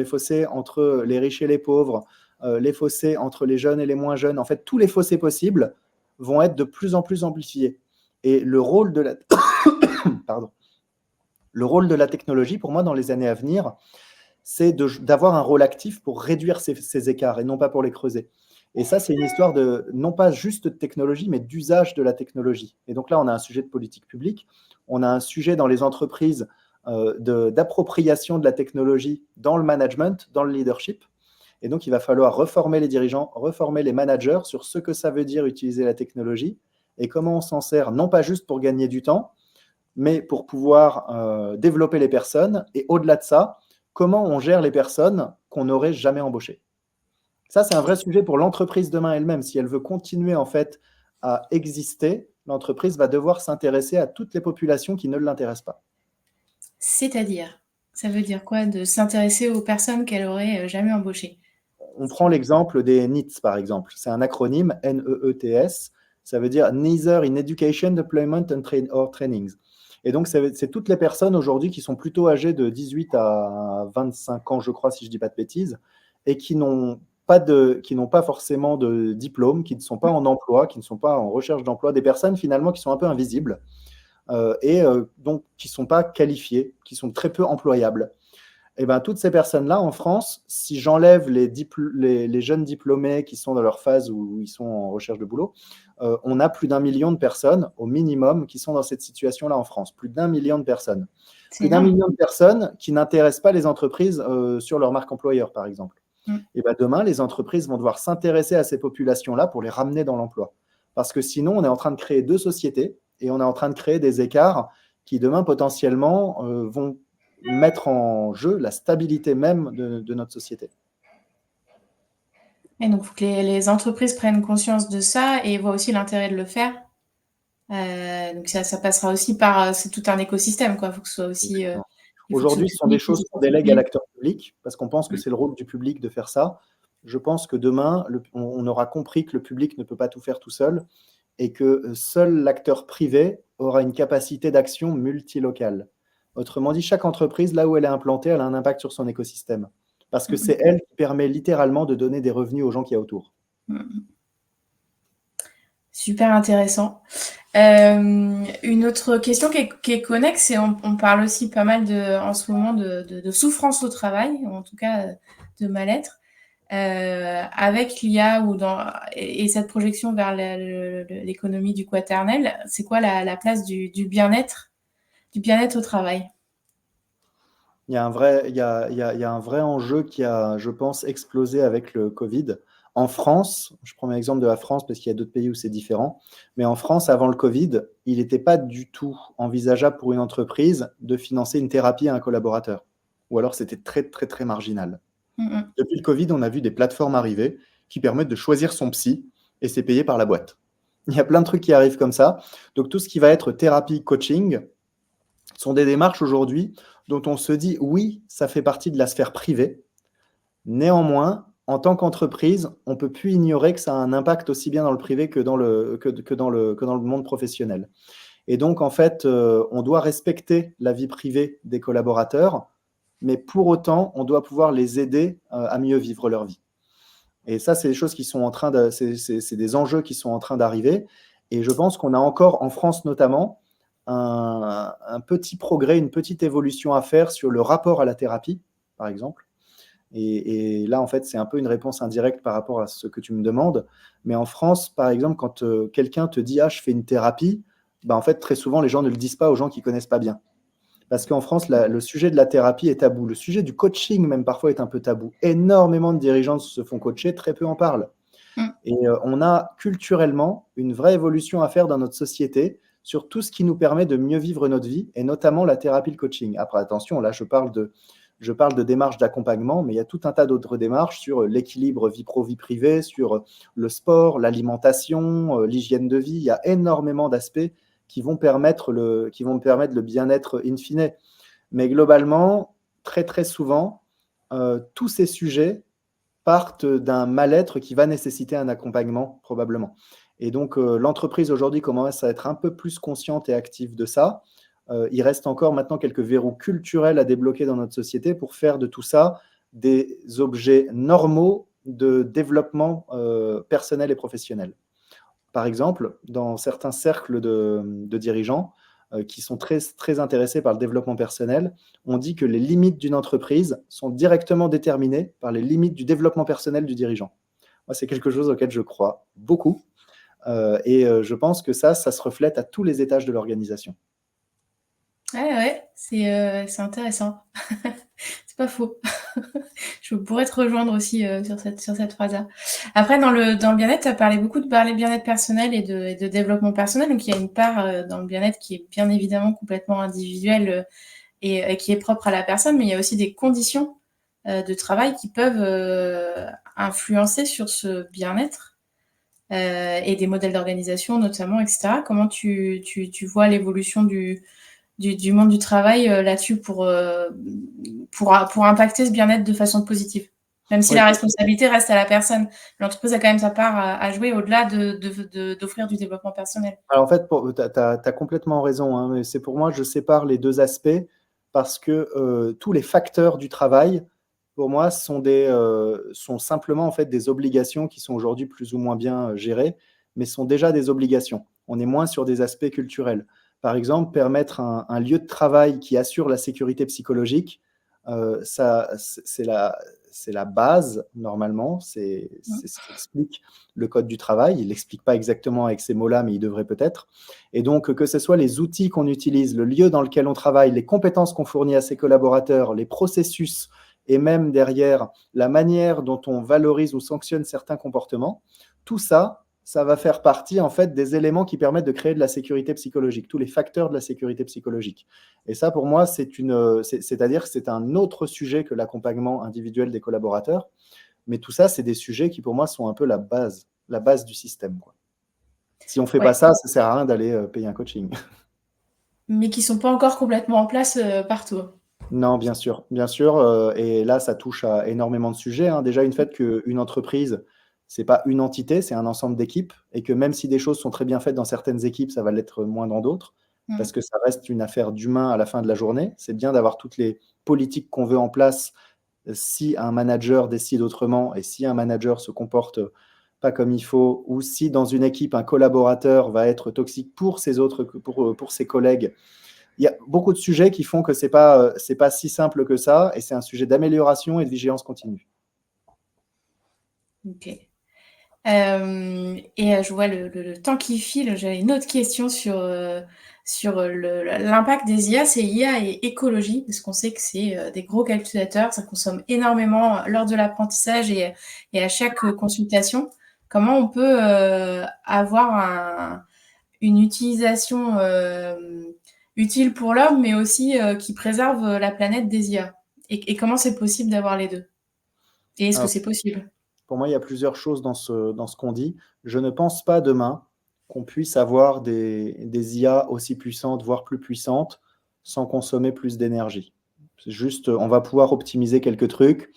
fossés entre les riches et les pauvres, les fossés entre les jeunes et les moins jeunes. En fait, tous les fossés possibles vont être de plus en plus amplifiés. Et le rôle de la, pardon, le rôle de la technologie, pour moi, dans les années à venir, c'est d'avoir un rôle actif pour réduire ces écarts et non pas pour les creuser. Et ça, c'est une histoire de, non pas juste de technologie, mais d'usage de la technologie. Et donc là, on a un sujet de politique publique, on a un sujet dans les entreprises d'appropriation de la technologie dans le management, dans le leadership. Et donc, il va falloir reformer les dirigeants, reformer les managers sur ce que ça veut dire utiliser la technologie et comment on s'en sert, non pas juste pour gagner du temps, mais pour pouvoir développer les personnes. Et au-delà de ça, comment on gère les personnes qu'on n'aurait jamais embauchées. Ça, c'est un vrai sujet pour l'entreprise demain elle-même. Si elle veut continuer en fait à exister, l'entreprise va devoir s'intéresser à toutes les populations qui ne l'intéressent pas. C'est-à-dire, ça veut dire quoi de s'intéresser aux personnes qu'elle aurait jamais embauchées? On prend l'exemple des NEETs, par exemple. C'est un acronyme, N-E-E-T-S. Ça veut dire Neither in Education, Deployment or Trainings. Et donc, c'est toutes les personnes aujourd'hui qui sont plutôt âgées de 18 à 25 ans, je crois, si je ne dis pas de bêtises, et qui n'ont pas forcément de diplôme, qui ne sont pas en emploi, qui ne sont pas en recherche d'emploi, des personnes finalement qui sont un peu invisibles donc qui ne sont pas qualifiées, qui sont très peu employables. Et ben, toutes ces personnes-là, en France, si j'enlève les jeunes diplômés qui sont dans leur phase où ils sont en recherche de boulot, on a plus d'1 million de personnes, au minimum, qui sont dans cette situation-là en France. Plus d'1 million de personnes. C'est Plus d'1 énorme. million de personnes qui n'intéressent pas les entreprises sur leur marque employeur, par exemple. Mm. Et ben, demain, les entreprises vont devoir s'intéresser à ces populations-là pour les ramener dans l'emploi. Parce que sinon, on est en train de créer deux sociétés et on est en train de créer des écarts qui, demain, potentiellement, vont mettre en jeu la stabilité même de notre société. Et donc, il faut que les entreprises prennent conscience de ça et voient aussi l'intérêt de le faire. Donc, ça passera aussi par... C'est tout un écosystème, quoi. Il faut que ce soit aussi... il faut que ce Aujourd'hui, ce sont des public, choses qu'on délègue à l'acteur public parce qu'on pense que c'est le rôle du public de faire ça. Je pense que demain, on aura compris que le public ne peut pas tout faire tout seul et que seul l'acteur privé aura une capacité d'action multilocale. Autrement dit, chaque entreprise, là où elle est implantée, elle a un impact sur son écosystème. Parce que c'est elle qui permet littéralement de donner des revenus aux gens qui y a autour. Super intéressant. Une autre question qui est connexe, c'est on parle aussi pas mal en ce moment de souffrance au travail, ou en tout cas de mal-être. Avec l'IA et cette projection vers l'économie du quaternel, c'est quoi la place du bien-être au travail? Il y a un vrai enjeu qui a, je pense, explosé avec le Covid. En France, je prends l'exemple de la France parce qu'il y a d'autres pays où c'est différent, mais en France, avant le Covid, il n'était pas du tout envisageable pour une entreprise de financer une thérapie à un collaborateur. Ou alors c'était très, très, très marginal. Depuis le Covid, on a vu des plateformes arriver qui permettent de choisir son psy et c'est payé par la boîte. Il y a plein de trucs qui arrivent comme ça. Donc tout ce qui va être thérapie, coaching, sont des démarches aujourd'hui dont on se dit oui, ça fait partie de la sphère privée. Néanmoins, en tant qu'entreprise, on ne peut plus ignorer que ça a un impact aussi bien dans le privé que dans le monde professionnel. Et donc, en fait, on doit respecter la vie privée des collaborateurs, mais pour autant, on doit pouvoir les aider à mieux vivre leur vie. Et ça, c'est des choses qui sont en train de, c'est des enjeux qui sont en train d'arriver. Et je pense qu'on a encore, en France notamment, un petit progrès, une petite évolution à faire sur le rapport à la thérapie, par exemple. Et là, en fait, c'est un peu une réponse indirecte par rapport à ce que tu me demandes. Mais en France, par exemple, quand quelqu'un te dit « Ah, je fais une thérapie », bah, en fait, très souvent, les gens ne le disent pas aux gens qui ne connaissent pas bien. Parce qu'en France, le sujet de la thérapie est tabou. Le sujet du coaching, même parfois, est un peu tabou. Énormément de dirigeants se font coacher, très peu en parlent. Et on a culturellement une vraie évolution à faire dans notre société sur tout ce qui nous permet de mieux vivre notre vie, et notamment la thérapie, le coaching. Après, attention, là, je parle de démarches d'accompagnement, mais il y a tout un tas d'autres démarches sur l'équilibre vie pro, vie privée, sur le sport, l'alimentation, l'hygiène de vie. Il y a énormément d'aspects qui vont permettre le bien-être in fine. Mais globalement, très très souvent, tous ces sujets partent d'un mal-être qui va nécessiter un accompagnement probablement. Et donc l'entreprise aujourd'hui commence à être un peu plus consciente et active de ça. Il reste encore maintenant quelques verrous culturels à débloquer dans notre société pour faire de tout ça des objets normaux de développement personnel et professionnel. Par exemple, dans certains cercles de dirigeants qui sont très, très intéressés par le développement personnel, on dit que les limites d'une entreprise sont directement déterminées par les limites du développement personnel du dirigeant. Moi, c'est quelque chose auquel je crois beaucoup. Et je pense que ça se reflète à tous les étages de l'organisation. Ouais, c'est intéressant. C'est pas faux. Je pourrais te rejoindre aussi sur cette phrase-là. Après, dans le bien-être, tu as parlé beaucoup de parler bien-être personnel et de développement personnel. Donc, il y a une part dans le bien-être qui est bien évidemment complètement individuelle et qui est propre à la personne, mais il y a aussi des conditions de travail qui peuvent influencer sur ce bien-être et des modèles d'organisation notamment, etc. Comment tu vois l'évolution du monde du travail là-dessus pour impacter ce bien-être de façon positive. Même si la responsabilité reste à la personne. L'entreprise a quand même sa part à jouer au-delà d'offrir du développement personnel. Alors en fait, tu as complètement raison, hein, mais c'est pour moi, je sépare les deux aspects parce que tous les facteurs du travail, pour moi, sont simplement en fait des obligations qui sont aujourd'hui plus ou moins bien gérées, mais sont déjà des obligations. On est moins sur des aspects culturels. Par exemple, permettre un lieu de travail qui assure la sécurité psychologique, c'est la base, normalement. C'est ce qu'explique le code du travail. Il ne l'explique pas exactement avec ces mots-là, mais il devrait peut-être. Et donc, que ce soit les outils qu'on utilise, le lieu dans lequel on travaille, les compétences qu'on fournit à ses collaborateurs, les processus, et même derrière la manière dont on valorise ou sanctionne certains comportements, tout ça, ça va faire partie en fait des éléments qui permettent de créer de la sécurité psychologique, tous les facteurs de la sécurité psychologique. Et ça, pour moi, c'est-à-dire que c'est un autre sujet que l'accompagnement individuel des collaborateurs. Mais tout ça, c'est des sujets qui, pour moi, sont un peu la base du système, quoi. Si on ne fait pas ça, ça ne sert à rien d'aller payer un coaching. Mais qui ne sont pas encore complètement en place partout. Non, bien sûr. Et là, ça touche à énormément de sujets, hein. Déjà, une fait qu'une entreprise, ce n'est pas une entité, c'est un ensemble d'équipes. Et que même si des choses sont très bien faites dans certaines équipes, ça va l'être moins dans d'autres. Parce que ça reste une affaire d'humain à la fin de la journée. C'est bien d'avoir toutes les politiques qu'on veut en place si un manager décide autrement et si un manager se comporte pas comme il faut, ou si dans une équipe, un collaborateur va être toxique pour ses collègues. Il y a beaucoup de sujets qui font que c'est pas si simple que ça, et c'est un sujet d'amélioration et de vigilance continue. Ok. Je vois le temps qui file. J'avais une autre question sur l'impact des IA. C'est IA et écologie, parce qu'on sait que c'est des gros calculateurs, ça consomme énormément lors de l'apprentissage et à chaque consultation. Comment on peut avoir une utilisation utile pour l'homme, mais aussi qui préserve la planète des IA. Et comment c'est possible d'avoir les deux? Et est-ce que c'est possible? Pour moi, il y a plusieurs choses dans ce qu'on dit. Je ne pense pas demain qu'on puisse avoir des IA aussi puissantes, voire plus puissantes, sans consommer plus d'énergie. C'est juste, on va pouvoir optimiser quelques trucs,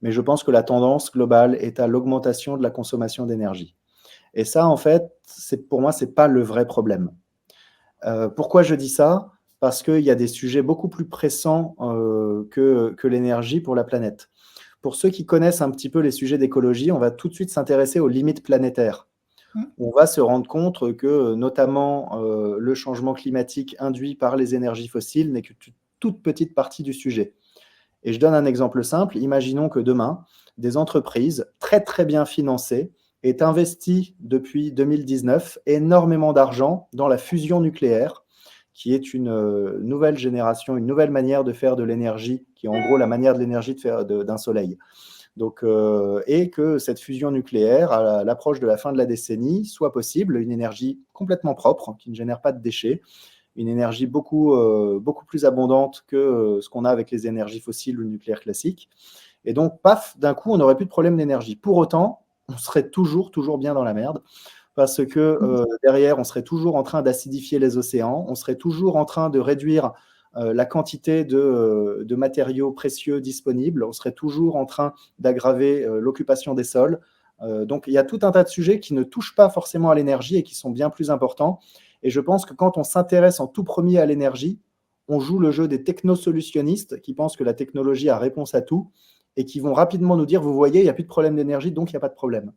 mais je pense que la tendance globale est à l'augmentation de la consommation d'énergie. Et ça, en fait, pour moi, ce n'est pas le vrai problème. Pourquoi je dis ça? Parce qu'il y a des sujets beaucoup plus pressants que l'énergie pour la planète. Pour ceux qui connaissent un petit peu les sujets d'écologie, on va tout de suite s'intéresser aux limites planétaires. On va se rendre compte que, notamment, le changement climatique induit par les énergies fossiles n'est que toute petite partie du sujet. Et je donne un exemple simple. Imaginons que demain, des entreprises très très bien financées aient investi depuis 2019 énormément d'argent dans la fusion nucléaire, qui est une nouvelle génération, une nouvelle manière de faire de l'énergie, qui est en gros la manière de l'énergie d'un soleil. Donc, et que cette fusion nucléaire, à l'approche de la fin de la décennie, soit possible, une énergie complètement propre, qui ne génère pas de déchets, une énergie beaucoup plus abondante que ce qu'on a avec les énergies fossiles ou le nucléaire classique. Et donc, paf, d'un coup, on n'aurait plus de problème d'énergie. Pour autant, on serait toujours bien dans la merde, parce que derrière, on serait toujours en train d'acidifier les océans, on serait toujours en train de réduire la quantité de matériaux précieux disponibles, on serait toujours en train d'aggraver l'occupation des sols. Donc, il y a tout un tas de sujets qui ne touchent pas forcément à l'énergie et qui sont bien plus importants. Et je pense que quand on s'intéresse en tout premier à l'énergie, on joue le jeu des technosolutionnistes qui pensent que la technologie a réponse à tout et qui vont rapidement nous dire, vous voyez, il n'y a plus de problème d'énergie, donc il n'y a pas de problème.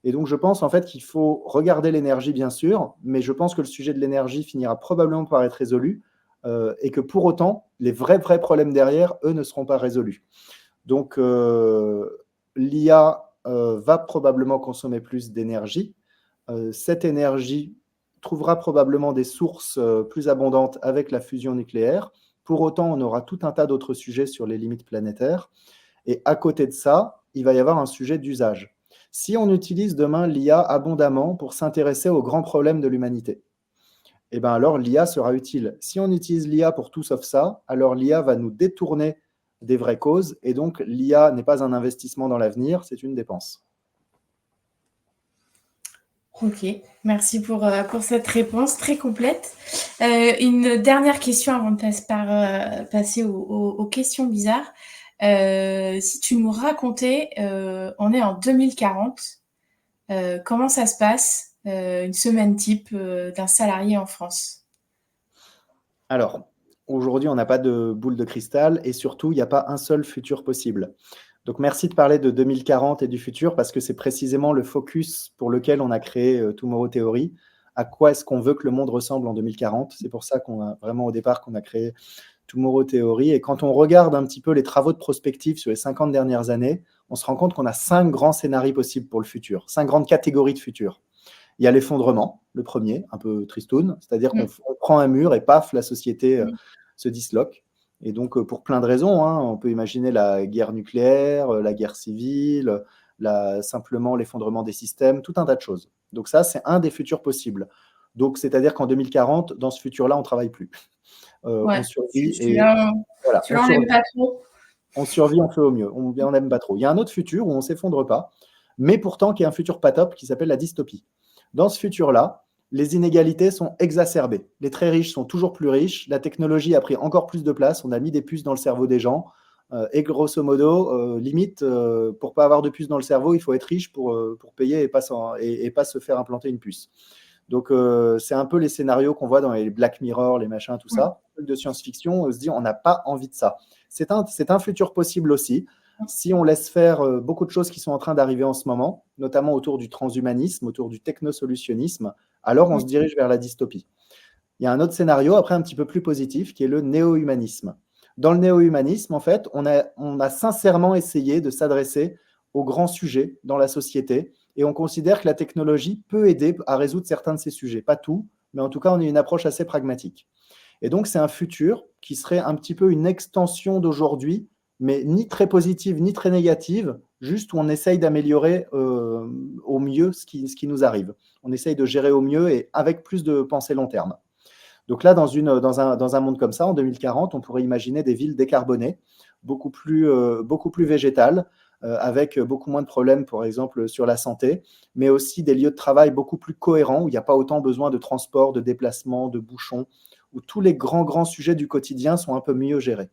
Et donc, je pense en fait qu'il faut regarder l'énergie, bien sûr, mais je pense que le sujet de l'énergie finira probablement par être résolu et que pour autant, les vrais problèmes derrière, eux, ne seront pas résolus. Donc, l'IA va probablement consommer plus d'énergie. Cette énergie trouvera probablement des sources plus abondantes avec la fusion nucléaire. Pour autant, on aura tout un tas d'autres sujets sur les limites planétaires. Et à côté de ça, il va y avoir un sujet d'usage. Si on utilise demain l'IA abondamment pour s'intéresser aux grands problèmes de l'humanité, eh ben alors l'IA sera utile. Si on utilise l'IA pour tout sauf ça, alors l'IA va nous détourner des vraies causes, et donc l'IA n'est pas un investissement dans l'avenir, c'est une dépense. Ok, merci pour cette réponse très complète. Une dernière question avant de passer aux questions bizarres. Si tu nous racontais, on est en 2040, comment ça se passe, une semaine type d'un salarié en France? Alors, aujourd'hui, on n'a pas de boule de cristal et surtout, il n'y a pas un seul futur possible. Donc, merci de parler de 2040 et du futur parce que c'est précisément le focus pour lequel on a créé Tomorrow Theory. À quoi est-ce qu'on veut que le monde ressemble en 2040? C'est pour ça qu'on a vraiment au départ qu'on a créé Tomorrow Theory. Et quand on regarde un petit peu les travaux de prospective sur les 50 dernières années, on se rend compte qu'on a 5 grands scénarios possibles pour le futur, 5 grandes catégories de futur. Il y a l'effondrement, le premier, un peu tristoun, c'est-à-dire qu'on prend un mur et paf, la société se disloque. Et donc, pour plein de raisons, hein, on peut imaginer la guerre nucléaire, la guerre civile, simplement l'effondrement des systèmes, tout un tas de choses. Donc ça, c'est un des futurs possibles. Donc, c'est-à-dire qu'en 2040, dans ce futur-là, on ne travaille plus. Ouais, on survit et voilà, on n'aime pas trop. On survit, on fait au mieux. On n'aime pas trop. Il y a un autre futur où on ne s'effondre pas, mais pourtant qui est un futur pas top qui s'appelle la dystopie. Dans ce futur-là, les inégalités sont exacerbées. Les très riches sont toujours plus riches. La technologie a pris encore plus de place. On a mis des puces dans le cerveau des gens. Et grosso modo, limite, pour ne pas avoir de puces dans le cerveau, il faut être riche pour payer et pas se faire implanter une puce. Donc, c'est un peu les scénarios qu'on voit dans les Black Mirror, les machins, tout ça. De science-fiction, on se dit on n'a pas envie de ça. C'est un futur possible aussi. Si on laisse faire beaucoup de choses qui sont en train d'arriver en ce moment, notamment autour du transhumanisme, autour du technosolutionnisme, alors on se dirige vers la dystopie. Il y a un autre scénario, après un petit peu plus positif, qui est le néo-humanisme. Dans le néo-humanisme, en fait, on a sincèrement essayé de s'adresser aux grands sujets dans la société et on considère que la technologie peut aider à résoudre certains de ces sujets. Pas tout, mais en tout cas, on a une approche assez pragmatique. Et donc, c'est un futur qui serait un petit peu une extension d'aujourd'hui, mais ni très positive, ni très négative, juste où on essaye d'améliorer au mieux ce qui nous arrive. On essaye de gérer au mieux et avec plus de pensée long terme. Donc là, dans un monde comme ça, en 2040, on pourrait imaginer des villes décarbonées, beaucoup plus végétales, avec beaucoup moins de problèmes, par exemple, sur la santé, mais aussi des lieux de travail beaucoup plus cohérents, où il n'y a pas autant besoin de transport, de déplacement, de bouchons, où tous les grands sujets du quotidien sont un peu mieux gérés.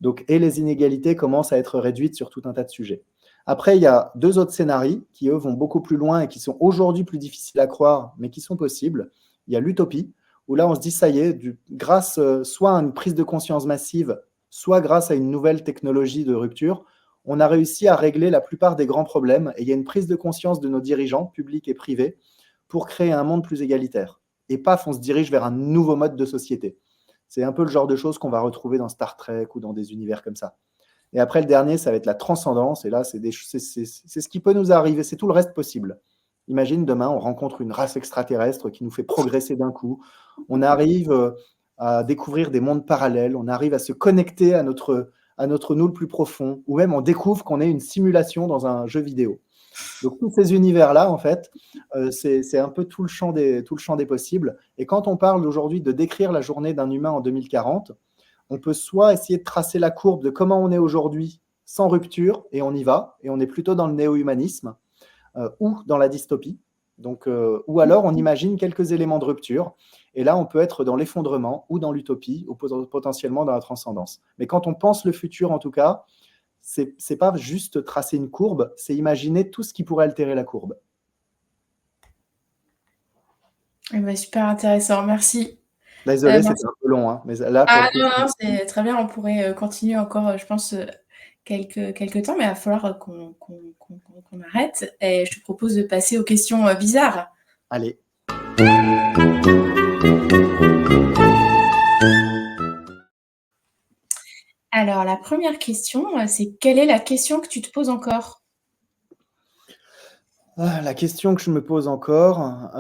Donc, et les inégalités commencent à être réduites sur tout un tas de sujets. Après, il y a 2 autres scénarios qui, eux, vont beaucoup plus loin et qui sont aujourd'hui plus difficiles à croire, mais qui sont possibles. Il y a l'utopie, où là, on se dit, ça y est, grâce soit à une prise de conscience massive, soit grâce à une nouvelle technologie de rupture, on a réussi à régler la plupart des grands problèmes et il y a une prise de conscience de nos dirigeants, publics et privés, pour créer un monde plus égalitaire. Et paf, on se dirige vers un nouveau mode de société. C'est un peu le genre de choses qu'on va retrouver dans Star Trek ou dans des univers comme ça. Et après, le dernier, ça va être la transcendance. Et là, c'est ce qui peut nous arriver. C'est tout le reste possible. Imagine, demain, on rencontre une race extraterrestre qui nous fait progresser d'un coup. On arrive à découvrir des mondes parallèles. On arrive à se connecter à à notre nous le plus profond, ou même on découvre qu'on est une simulation dans un jeu vidéo. Donc tous ces univers-là, en fait, c'est un peu tout le champ des possibles. Et quand on parle aujourd'hui de décrire la journée d'un humain en 2040, on peut soit essayer de tracer la courbe de comment on est aujourd'hui sans rupture, et on y va, et on est plutôt dans le néo-humanisme, ou dans la dystopie. Donc, ou alors on imagine quelques éléments de rupture, et là on peut être dans l'effondrement, ou dans l'utopie, ou potentiellement dans la transcendance. Mais quand on pense le futur, en tout cas, c'est pas juste tracer une courbe, c'est imaginer tout ce qui pourrait altérer la courbe. Eh ben, super intéressant, merci. Désolé, Merci. c'était un peu long, hein, mais là, pour Ah le coup, non, non, c'est très bien, on pourrait continuer encore, je pense, quelques temps, mais il va falloir qu'on arrête. Et je te propose de passer aux questions bizarres. allez. Alors, la première question, c'est quelle est la question que tu te poses encore? La question que je me pose encore,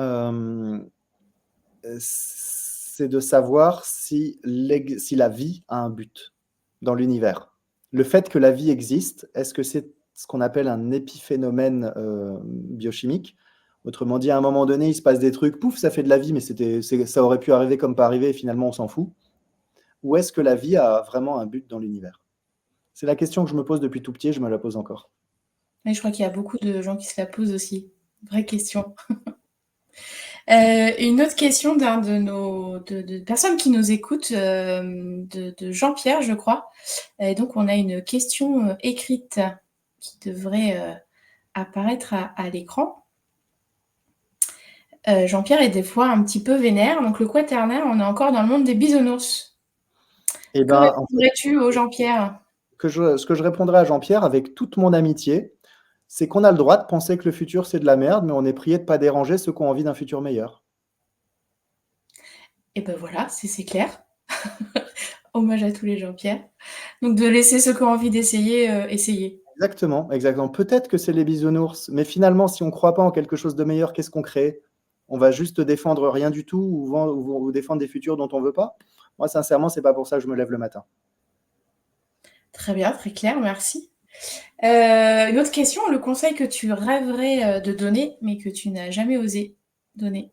c'est de savoir si la vie a un but dans l'univers. Le fait que la vie existe, est-ce que c'est ce qu'on appelle un épiphénomène biochimique? Autrement dit, à un moment donné, il se passe des trucs, pouf, ça fait de la vie, mais ça aurait pu arriver comme pas arriver, et finalement, on s'en fout. Ou est-ce que la vie a vraiment un but dans l'univers? C'est la question que je me pose depuis tout petit, je me la pose encore. Et je crois qu'il y a beaucoup de gens qui se la posent aussi. Vraie question. Une autre question d'un de personnes qui nous écoutent, de Jean-Pierre, je crois. Et donc, on a une question écrite qui devrait apparaître à l'écran. Jean-Pierre est des fois un petit peu vénère, donc le quaternaire, on est encore dans le monde des bisounours. Eh Que ben, répondrais-tu au Jean-Pierre? ce que je répondrais à Jean-Pierre, avec toute mon amitié, c'est qu'on a le droit de penser que le futur, c'est de la merde, mais on est prié de ne pas déranger ceux qui ont envie d'un futur meilleur. Et ben voilà, c'est clair. Hommage à tous les Jean-Pierre. Donc de laisser ceux qui ont envie d'essayer, essayer. Exactement, exactement. Peut-être que c'est les bisounours, mais finalement, si on ne croit pas en quelque chose de meilleur, qu'est-ce qu'on crée? On va juste défendre rien du tout ou défendre des futurs dont on ne veut pas? Moi, sincèrement, c'est pas pour ça que je me lève le matin. Très bien, très clair, merci. Une autre question, le conseil que tu rêverais de donner, mais que tu n'as jamais osé donner.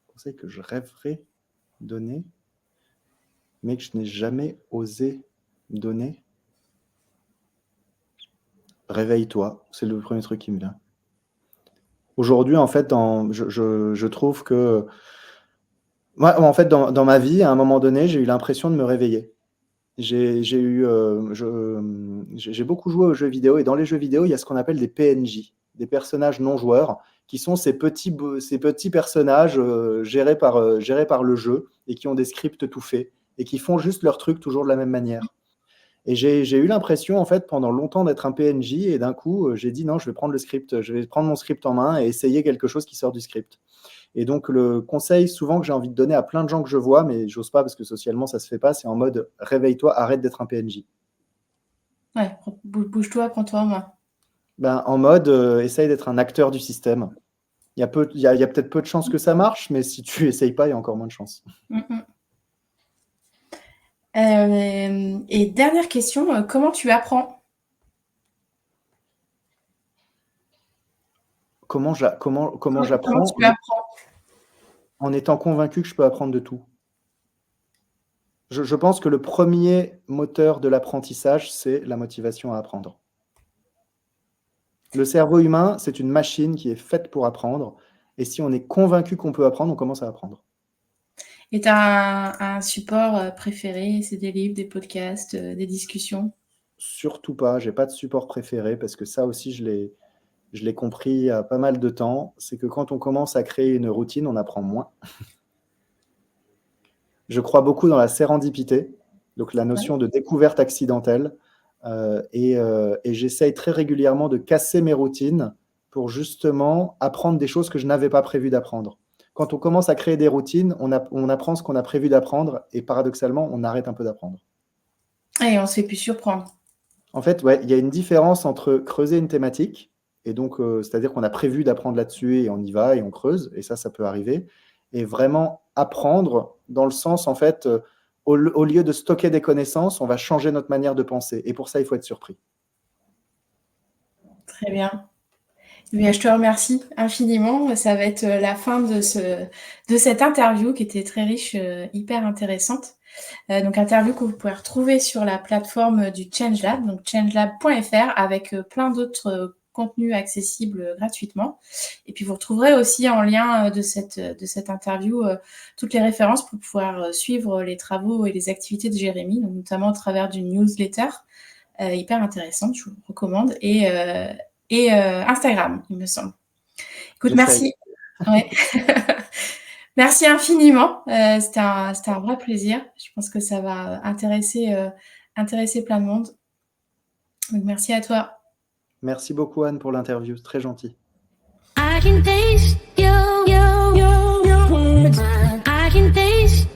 Un conseil que je rêverais donner, mais que je n'ai jamais osé donner. Réveille-toi, c'est le premier truc qui me vient. Aujourd'hui, en fait, je trouve que moi, en fait, dans ma vie, à un moment donné, j'ai eu l'impression de me réveiller. J'ai beaucoup joué aux jeux vidéo, et dans les jeux vidéo, il y a ce qu'on appelle des PNJ, des personnages non joueurs, qui sont ces petits personnages gérés par le jeu et qui ont des scripts tout faits et qui font juste leur truc toujours de la même manière. Et j'ai eu l'impression, en fait, pendant longtemps d'être un PNJ, et d'un coup, j'ai dit non, je vais prendre le script, je vais prendre mon script en main et essayer quelque chose qui sort du script. Et donc, le conseil souvent que j'ai envie de donner à plein de gens que je vois, mais j'ose pas parce que socialement ça se fait pas, c'est en mode réveille-toi, arrête d'être un PNJ. Ouais, bouge-toi, prends-toi en main. Ben, en mode essaye d'être un acteur du système. Il y a peut-être peu de chances que ça marche, mais si tu essayes pas, il y a encore moins de chances. Et dernière question, comment tu apprends? Comment Comment j'apprends? tu apprends? En étant convaincu que je peux apprendre de tout. Je pense que le premier moteur de l'apprentissage, c'est la motivation à apprendre. Le cerveau humain, c'est une machine qui est faite pour apprendre. Et si on est convaincu qu'on peut apprendre, on commence à apprendre. Et tu as un support préféré? C'est des livres, des podcasts, des discussions? Surtout pas, j'ai pas de support préféré, parce que ça aussi, je l'ai compris il y a pas mal de temps. C'est que quand on commence à créer une routine, on apprend moins. Je crois beaucoup dans la sérendipité, donc la notion de découverte accidentelle. Et j'essaye très régulièrement de casser mes routines pour justement apprendre des choses que je n'avais pas prévu d'apprendre. Quand on commence à créer des routines, on apprend ce qu'on a prévu d'apprendre, et paradoxalement, on arrête un peu d'apprendre. Et on se fait plus surprendre. En fait, ouais, il y a une différence entre creuser une thématique, et donc, c'est-à-dire qu'on a prévu d'apprendre là-dessus et on y va et on creuse, et ça peut arriver, et vraiment apprendre dans le sens, en fait, au lieu de stocker des connaissances, on va changer notre manière de penser. Et pour ça, il faut être surpris. Très bien. Eh bien, je te remercie infiniment. Ça va être la fin de cette interview qui était très riche, hyper intéressante. Donc, interview que vous pouvez retrouver sur la plateforme du ChangeLab, donc changelab.fr, avec plein d'autres contenus accessibles gratuitement. Et puis, vous retrouverez aussi en lien de cette interview toutes les références pour pouvoir suivre les travaux et les activités de Jérémy, donc notamment au travers d'une newsletter hyper intéressante, je vous recommande, et Instagram, il me semble. Écoute, merci. Ouais. Merci infiniment. C'était un vrai plaisir. Je pense que ça va intéresser plein de monde. Donc, merci à toi. Merci beaucoup, Anne, pour l'interview. Très gentil. I can taste your words. I can taste